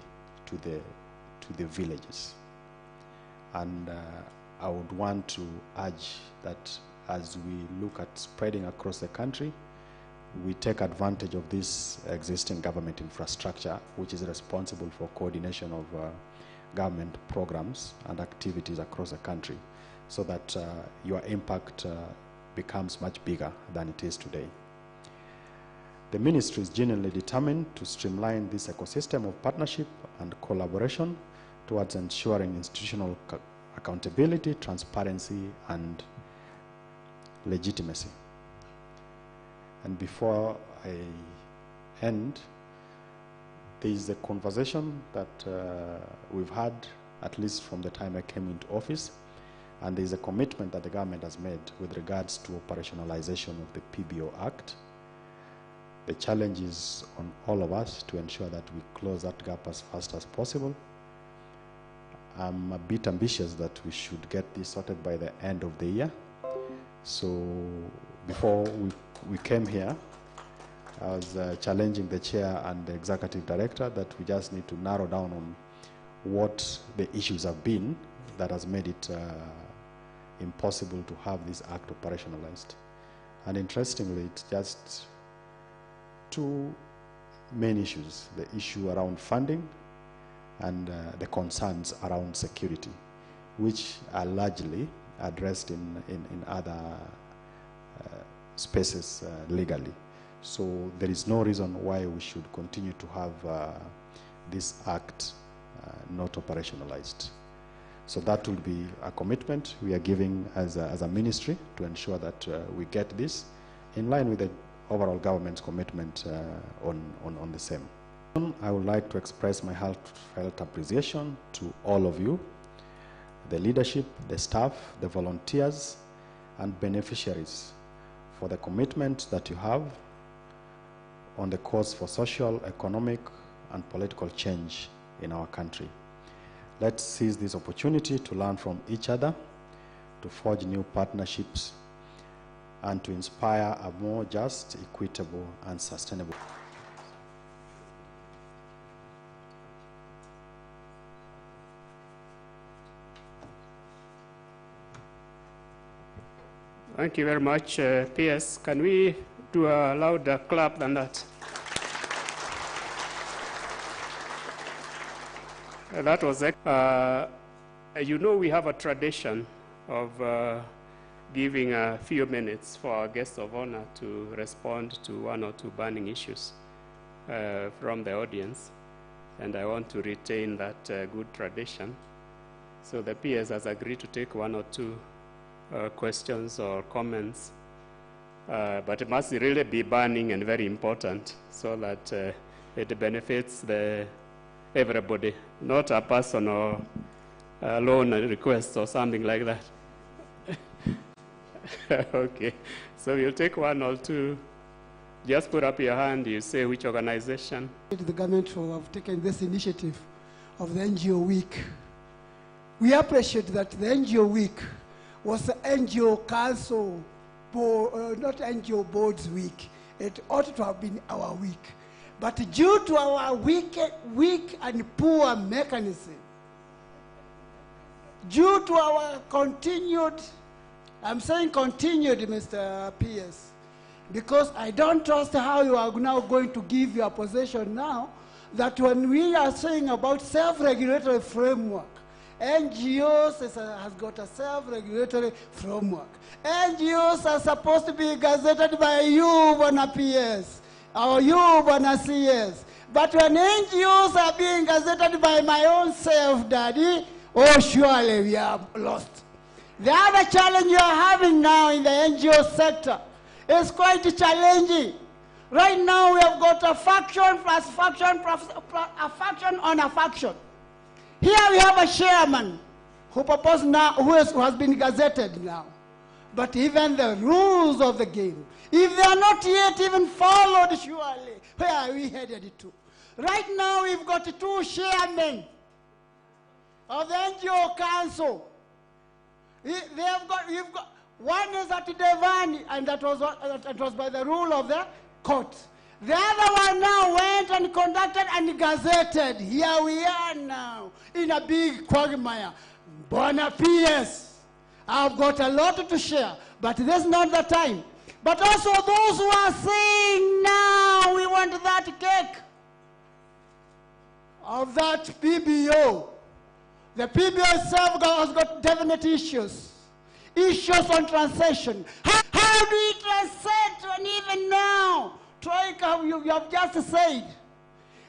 to the villages. And I would want to urge that as we look at spreading across the country, we take advantage of this existing government infrastructure, which is responsible for coordination of government programs and activities across the country, so that your impact becomes much bigger than it is today. The ministry is genuinely determined to streamline this ecosystem of partnership and collaboration towards ensuring institutional accountability, transparency, and legitimacy. And before I end, there is a conversation that we've had, at least from the time I came into office, and there is a commitment that the government has made with regards to operationalization of the PBO Act. The challenge is on all of us to ensure that we close that gap as fast as possible. I'm a bit ambitious that we should get this sorted by the end of the year. So before we came here, I was challenging the chair and the executive director that we just need to narrow down on what the issues have been that has made it impossible to have this act operationalized. And interestingly, it's just two main issues: the issue around funding and the concerns around security, which are largely addressed in other spaces legally. So there is no reason why we should continue to have this act not operationalized. So that will be a commitment we are giving as a ministry to ensure that we get this in line with the overall government's commitment on the same. I would like to express my heartfelt appreciation to all of you, the leadership, the staff, the volunteers, and beneficiaries for the commitment that you have on the course for social, economic, and political change in our country. Let's seize this opportunity to learn from each other, to forge new partnerships, and to inspire a more just, equitable, and sustainable. Thank you very much, PS. Can we do a louder clap than that? That was you know, we have a tradition of giving a few minutes for our guests of honor to respond to one or two burning issues from the audience, and I want to retain that good tradition. So the PS has agreed to take one or two questions or comments, but it must really be burning and very important so that it benefits everybody, not a personal loan request or something like that. Okay, so you'll take one or two. Just put up your hand, you say which organization. The government for have taken this initiative of the NGO Week. We appreciate that the NGO Week was the NGO Council, not NGO Board's week. It ought to have been our week. But due to our weak and poor mechanism, due to our continued, I'm saying continued, Mr. PS, because I don't trust how you are now going to give your position now, that when we are saying about self-regulatory framework, NGOs has got a self-regulatory framework. NGOs are supposed to be gazetted by you, Bwana PS, or you, Bwana CS. But when NGOs are being gazetted by my own self, Daddy, oh, surely we are lost. The other challenge you are having now in the NGO sector is quite challenging. Right now we have got a faction plus faction, a faction on a faction. Here we have a chairman who proposed now, who has been gazetted now. But even the rules of the game, if they are not yet even followed, surely, where are we headed to? Right now we've got two chairmen of the NGO Council. You've got, one is at Devani, and that was by the rule of the court. The other one now went and conducted and gazetted. Here we are now in a big quagmire. Bwana PS, I've got a lot to share, but this is not the time. But also those who are saying now we want that cake of that PBO. The PBO itself has got definite issues. Issues on translation. How do we translate when even now, Troika, you have just said,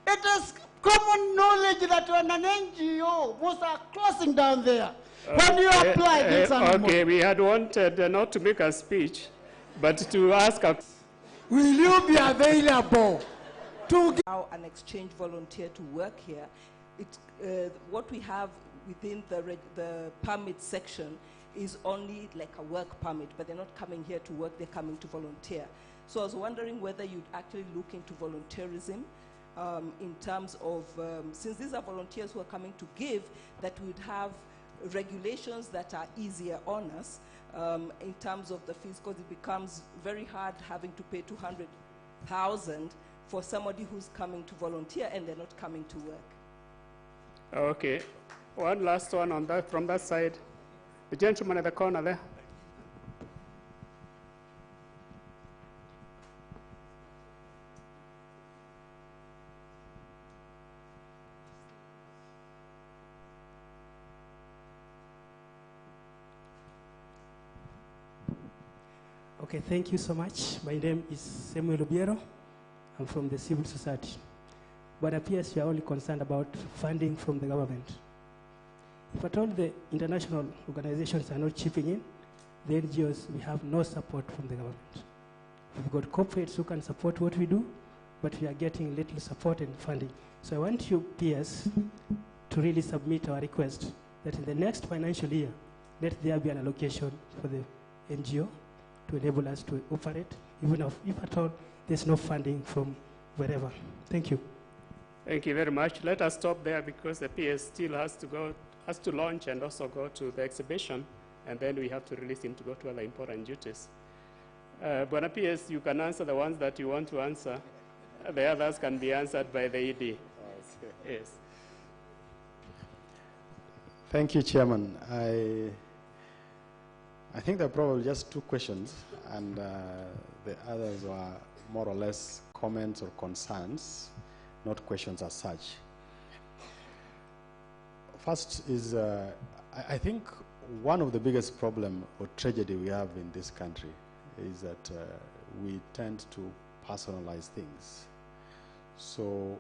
it is common knowledge that when an NGO was closing down there, when you apply this okay, we had wanted not to make a speech, but to ask a... Will you be available to allow an exchange volunteer to work here? What we have within the permit section is only like a work permit, but they're not coming here to work, they're coming to volunteer. So I was wondering whether you'd actually look into volunteerism in terms of, since these are volunteers who are coming to give, that we'd have regulations that are easier on us in terms of the fees, because it becomes very hard having to pay 200,000 for somebody who's coming to volunteer and they're not coming to work. Okay, one last one on that, from that side. The gentleman at the corner there. Okay, thank you so much. My name is Samuel Obiero. I'm from the civil society. But it appears you are only concerned about funding from the government. If at all the international organizations are not chipping in, the NGOs, we have no support from the government. We've got corporates who can support what we do, but we are getting little support and funding. So I want you, PS, to really submit our request that in the next financial year, let there be an allocation for the NGO to enable us to operate, even if at all there's no funding from wherever. Thank you. Thank you very much. Let us stop there because the PS still has to launch and also go to the exhibition, and then we have to release him to go to other important duties. Bwana PS, you can answer the ones that you want to answer. The others can be answered by the ED. Yes. Thank you, Chairman. I think there are probably just two questions, and the others were more or less comments. comments or concerns, not questions as such. First is, I think one of the biggest problem or tragedy we have in this country is that we tend to personalize things. So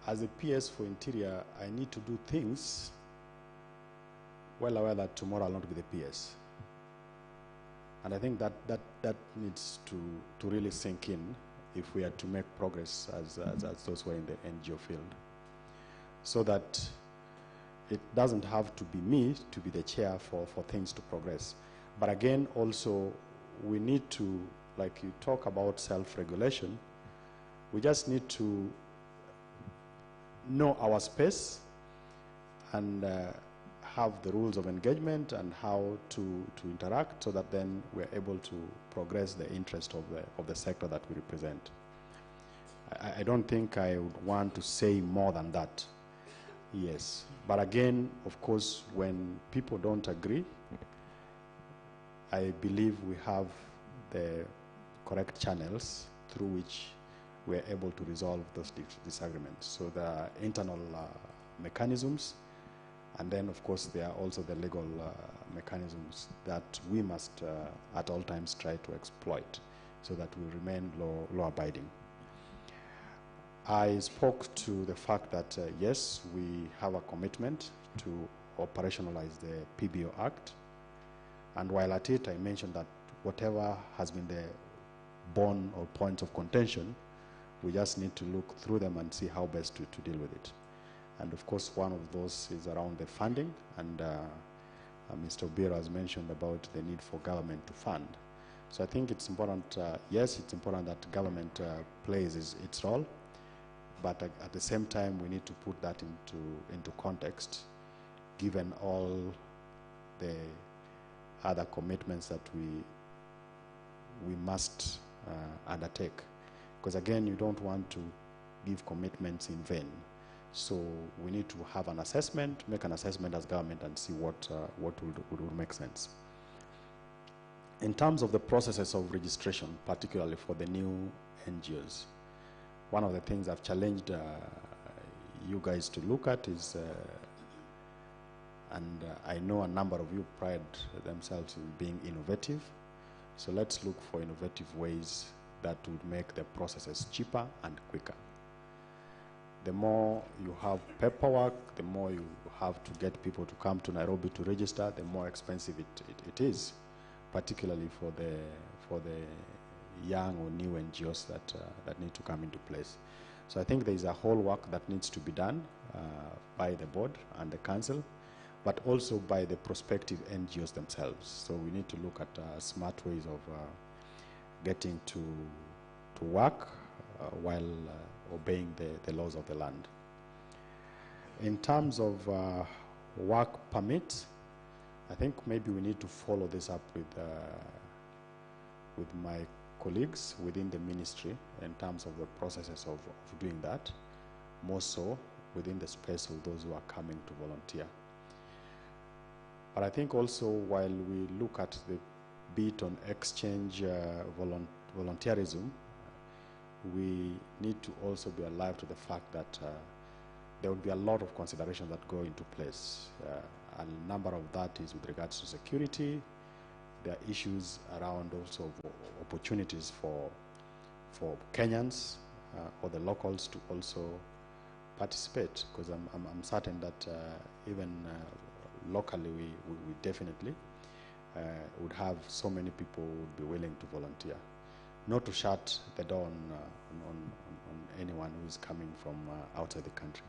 as a PS for Interior, I need to do things well aware that tomorrow I'll not be the PS. And I think that needs to really sink in if we are to make progress as those who are in the NGO field. So that it doesn't have to be me to be the chair for things to progress. But again, also, we need to, like you talk about self-regulation, we just need to know our space and have the rules of engagement and how to interact so that then we're able to progress the interest of the sector that we represent. I don't think I would want to say more than that. Yes, but again, of course, when people don't agree, I believe we have the correct channels through which we're able to resolve those disagreements. So there are internal mechanisms, and then, of course, there are also the legal mechanisms that we must, at all times, try to exploit so that we remain law-abiding. I spoke to the fact that, yes, we have a commitment to operationalize the PBO Act. And while at it, I mentioned that whatever has been the bone or points of contention, we just need to look through them and see how best to deal with it. And of course, one of those is around the funding. And Mr. Obiero has mentioned about the need for government to fund. So I think it's important, yes, it's important that government plays its role. But at the same time, we need to put that into context, given all the other commitments that we must undertake. Because again, you don't want to give commitments in vain. So we need to have an assessment, make an assessment as government, and see what would make sense. In terms of the processes of registration, particularly for the new NGOs, one of the things I've challenged you guys to look at is, and I know a number of you pride themselves in being innovative, so let's look for innovative ways that would make the processes cheaper and quicker. The more you have paperwork, the more you have to get people to come to Nairobi to register, the more expensive it is, particularly for the young or new NGOs that need to come into place. So I think there is a whole work that needs to be done by the board and the council, but also by the prospective NGOs themselves. So we need to look at smart ways of getting to work while obeying the laws of the land. In terms of work permits, I think maybe we need to follow this up with my colleagues within the ministry in terms of the processes of doing that, more so within the space of those who are coming to volunteer. But I think also while we look at the bit on exchange volunteerism, we need to also be alive to the fact that there will be a lot of considerations that go into place. A number of that is with regards to security. There are issues around also opportunities for Kenyans or the locals to also participate, because I'm certain that even locally we definitely would have so many people who would be willing to volunteer. Not to shut the door on anyone who is coming from outside the country.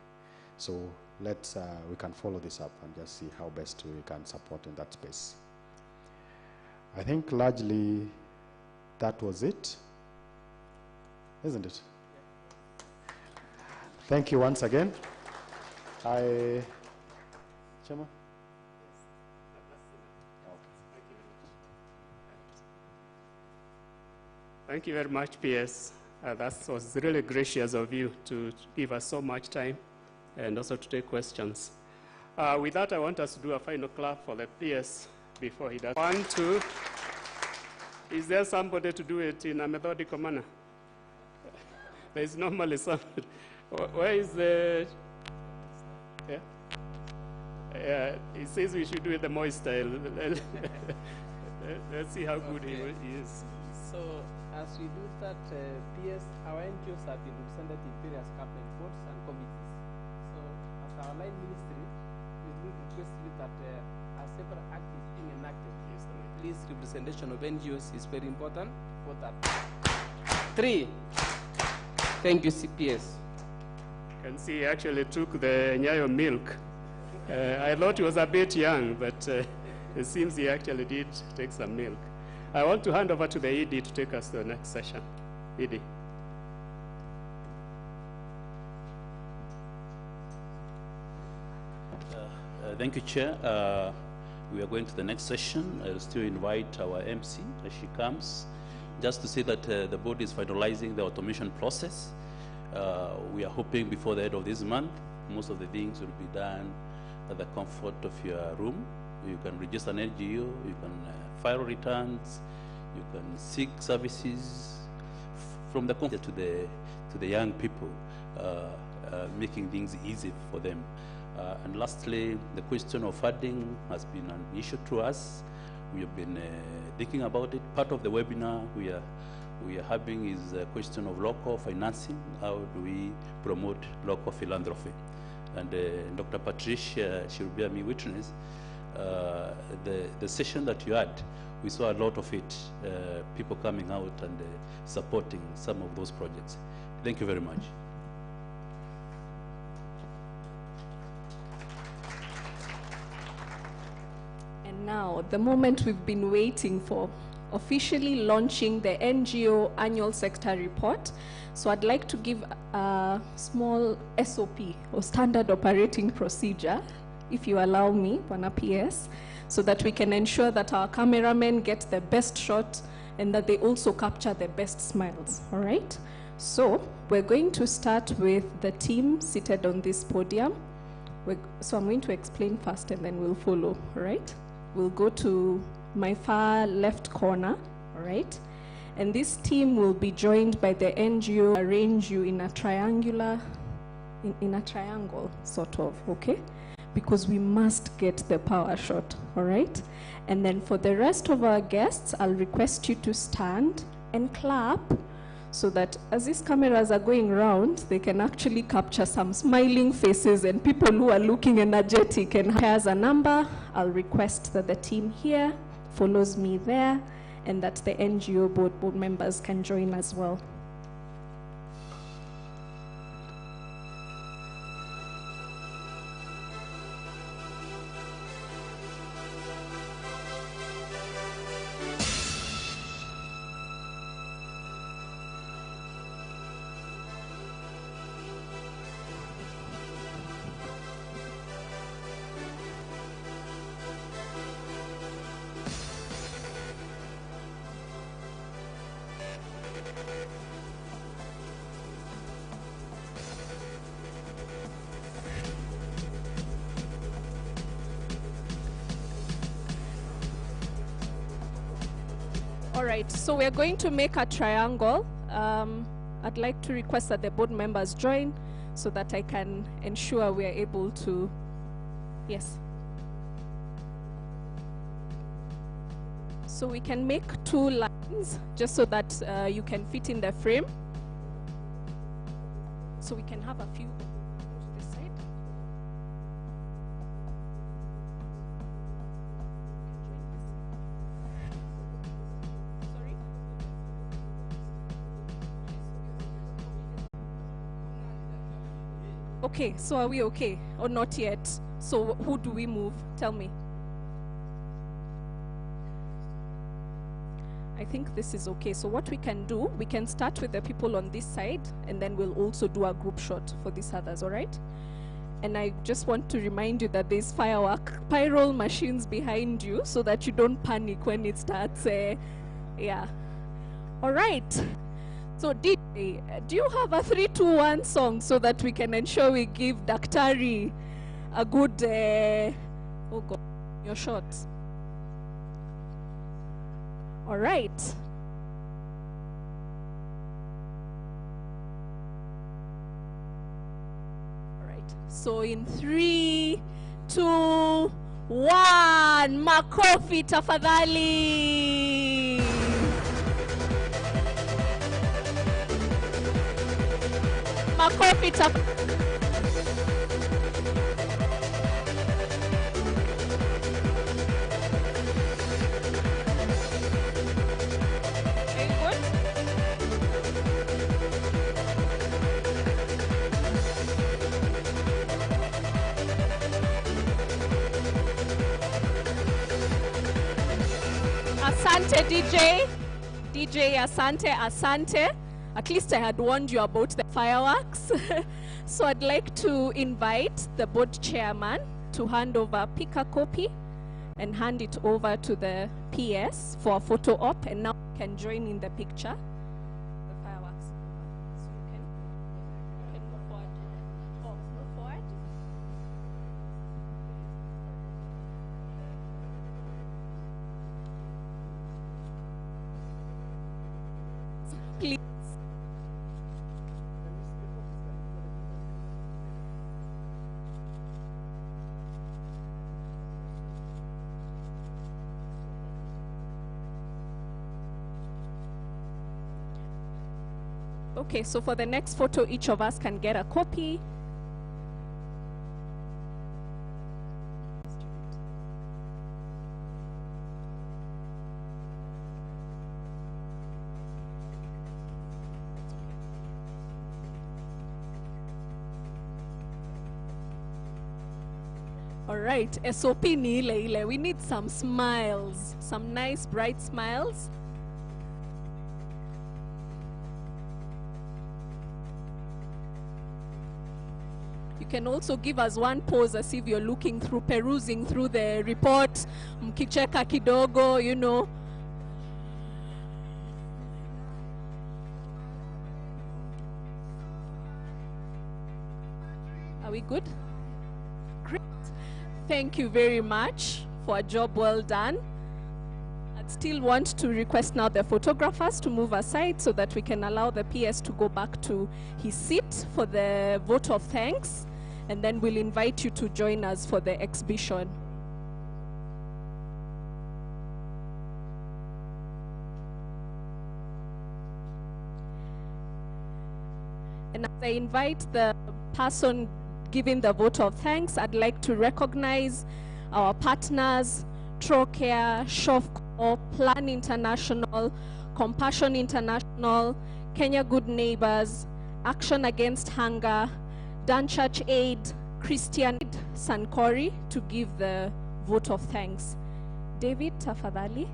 So let's we can follow this up and just see how best we can support in that space. I think largely that was it, isn't it? Thank you once again. Chairman? Thank you very much, PS. That was really gracious of you to give us so much time and also to take questions. With that, I want us to do a final clap for the PS before he does. 1, 2. Is there somebody to do it in a methodical manner? There is normally somebody. Where is the... Yeah? He says we should do it the Moi style. Let's see how good he is. So, as we do that, PS, our NGOs have been represented in various cabinet boards and committees. So, as our line ministry, we will request you that a separate act is being enacted. Please, representation of NGOs is very important for that. 3. Thank you, CPS. You can see he actually took the Nyayo milk. I thought he was a bit young, but it seems he actually did take some milk. I want to hand over to the ED to take us to the next session. ED. Thank you, Chair. We are going to the next session. I'll still invite our MC as she comes. Just to say that the board is finalizing the automation process. We are hoping before the end of this month, most of the things will be done at the comfort of your room. You can register an NGO, you can file returns, you can seek services from the comfort to the young people, making things easy for them. And lastly, the question of funding has been an issue to us. We have been thinking about it. Part of the webinar we are having is a question of local financing. How do we promote local philanthropy? And Dr. Patricia, she will bear me witness. The session that you had, we saw a lot of it, people coming out and supporting some of those projects. Thank you very much. And now, the moment we've been waiting for, officially launching the NGO annual sector report. So I'd like to give a small SOP, or standard operating procedure, if you allow me, Bwana PS, so that we can ensure that our cameramen get the best shot and that they also capture the best smiles, all right? So we're going to start with the team seated on this podium. So I'm going to explain first and then we'll follow, all right? We'll go to my far left corner, all right? And this team will be joined by the NGO, arrange you in a triangular, in a triangle, sort of, okay? Because we must get the power shot, all right? And then for the rest of our guests, I'll request you to stand and clap so that as these cameras are going around, they can actually capture some smiling faces and people who are looking energetic. And here's a number. I'll request that the team here follows me there and that the NGO board members can join as well. All right, so we're going to make a triangle. I'd like to request that the board members join so that I can ensure we are able to, yes. So we can make 2 lines just so that you can fit in the frame. So we can have a few to this side. Okay, so are we okay or not yet? So who do we move? Tell me. I think this is okay. So what we can do, we can start with the people on this side and then we'll also do a group shot for these others, all right? And I just want to remind you that there's pyro machines behind you so that you don't panic when it starts. Yeah. All right. So DJ, do you have a 3, 2, 1 song so that we can ensure we give Daktari a good, oh God, your shot. All right. All right. So in 3, 2, 1. Makofi tafadhali. Makofi tafadhali. Asante DJ. DJ Asante, Asante. At least I had warned you about the fireworks. So I'd like to invite the board chairman to hand over, pick a copy and hand it over to the PS for a photo op, and now you can join in the picture. The fireworks. So you can move forward. Oh, move forward. Please. Okay, so for the next photo, each of us can get a copy. All right, SOP ni ile ile. We need some smiles, some nice bright smiles. You can also give us one pose as if you're looking through, perusing through the report, mkicheka kidogo, you know. Are we good? Great. Thank you very much for a job well done. I'd still want to request now the photographers to move aside so that we can allow the PS to go back to his seat for the vote of thanks, and then we'll invite you to join us for the exhibition. And as I invite the person giving the vote of thanks, I'd like to recognize our partners, Trocare, Shofco, Plan International, Compassion International, Kenya Good Neighbors, Action Against Hunger, Dan Church Aid, Christian Aid, Sankori to give the vote of thanks. David, tafadhali.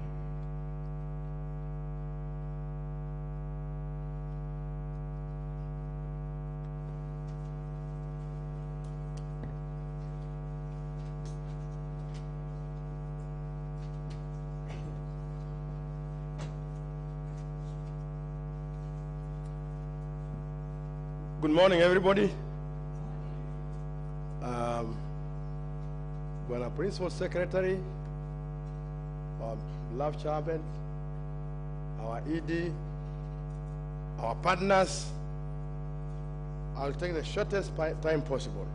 Good morning, everybody. When our Principal Secretary, our beloved chairman, our ED, our partners, I'll take the shortest time possible.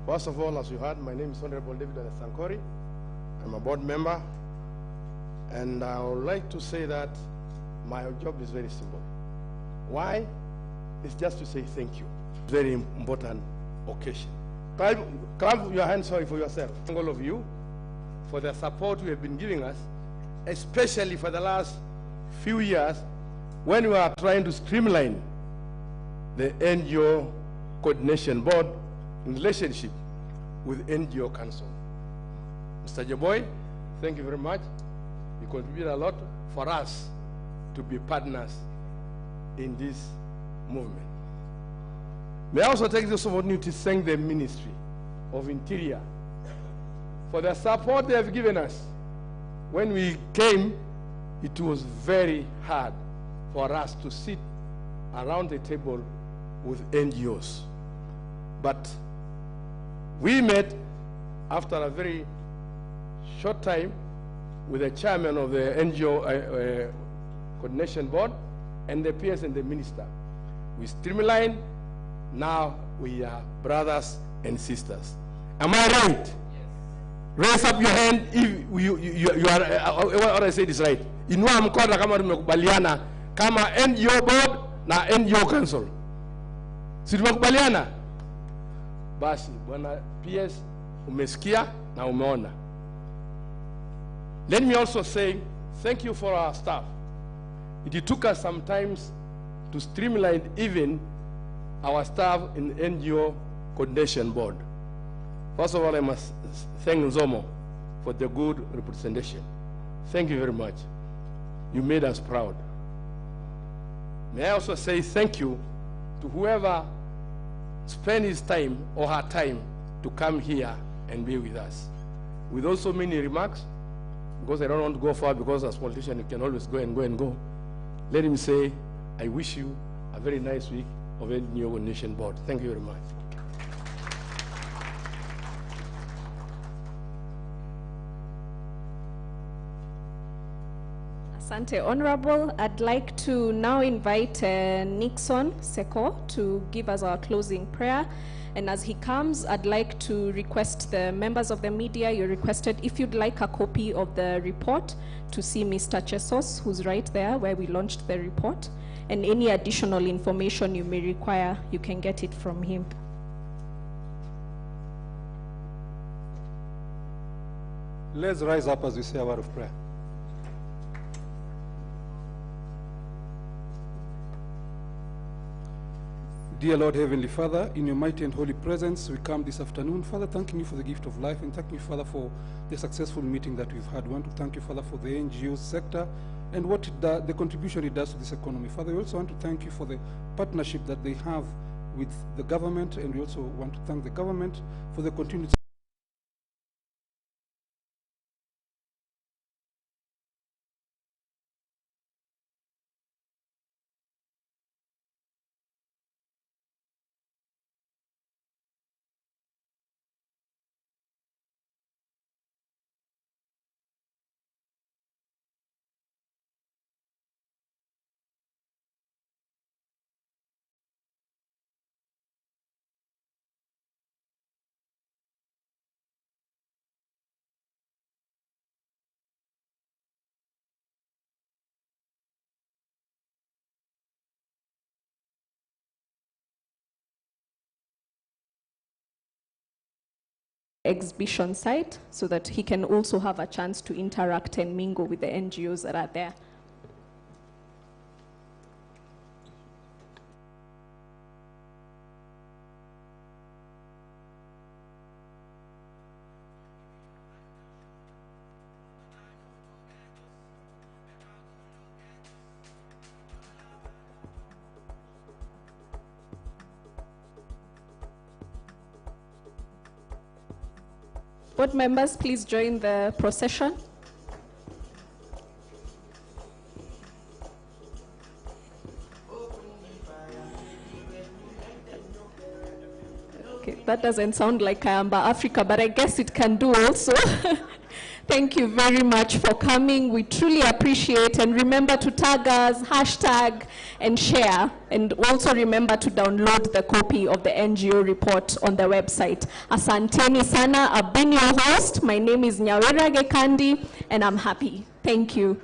First of all, as you heard, my name is Honorable David Sankori. I'm a board member, and I would like to say that my job is very simple. Why? It's just to say thank you. Very important occasion. Clap your hands for yourself. Thank all of you for the support you have been giving us, especially for the last few years when we are trying to streamline the NGO Coordination Board in relationship with NGO Council. Mr. Jaboy, thank you very much. You contributed a lot for us to be partners in this movement. May I also take this opportunity to thank the Ministry of Interior for the support they have given us. When we came, it was very hard for us to sit around the table with NGOs. But we met after a very short time with the chairman of the NGO Coordination Board and the PS and the minister. We streamlined. Now we are brothers and sisters. Am I right? Yes. Raise up your hand if you are, what I said is right. Inua mkono kama tumekubaliana kama NGO board na NGO council. Si tumekubaliana? Basi, Bwana PS, umesikia na umeona. Let me also say thank you for our staff. It took us some time to streamline even our staff in NGO coordination board. First of all, I must thank Nzomo for the good representation. Thank you very much. You made us proud. May I also say thank you to whoever spent his time or her time to come here and be with us. With also many remarks, because I don't want to go far, because as politician you can always go and go and go. Let him say, I wish you a very nice week of a new nation board. Thank you very much. Asante, Honorable. I'd like to now invite Nixon Seko to give us our closing prayer. And as he comes, I'd like to request the members of the media, you're requested, if you'd like a copy of the report, to see Mr. Chesos, who's right there where we launched the report. And any additional information you may require, you can get it from him. Let's rise up as we say a word of prayer. Dear Lord, Heavenly Father, in your mighty and holy presence, we come this afternoon, Father, thanking you for the gift of life, and thanking you, Father, for the successful meeting that we've had. We want to thank you, Father, for the NGO sector and what it does, the contribution it does to this economy. Father, we also want to thank you for the partnership that they have with the government, and we also want to thank the government for the continued exhibition site so that he can also have a chance to interact and mingle with the NGOs that are there. Board members, please join the procession. Okay, that doesn't sound like Kayamba Africa, but I guess it can do also. Thank you very much for coming. We truly appreciate, and remember to tag us, hashtag, and share. And also remember to download the copy of the NGO report on the website. Asanteni sana. I've been your host. My name is Nyawera Gekandi, and I'm happy. Thank you.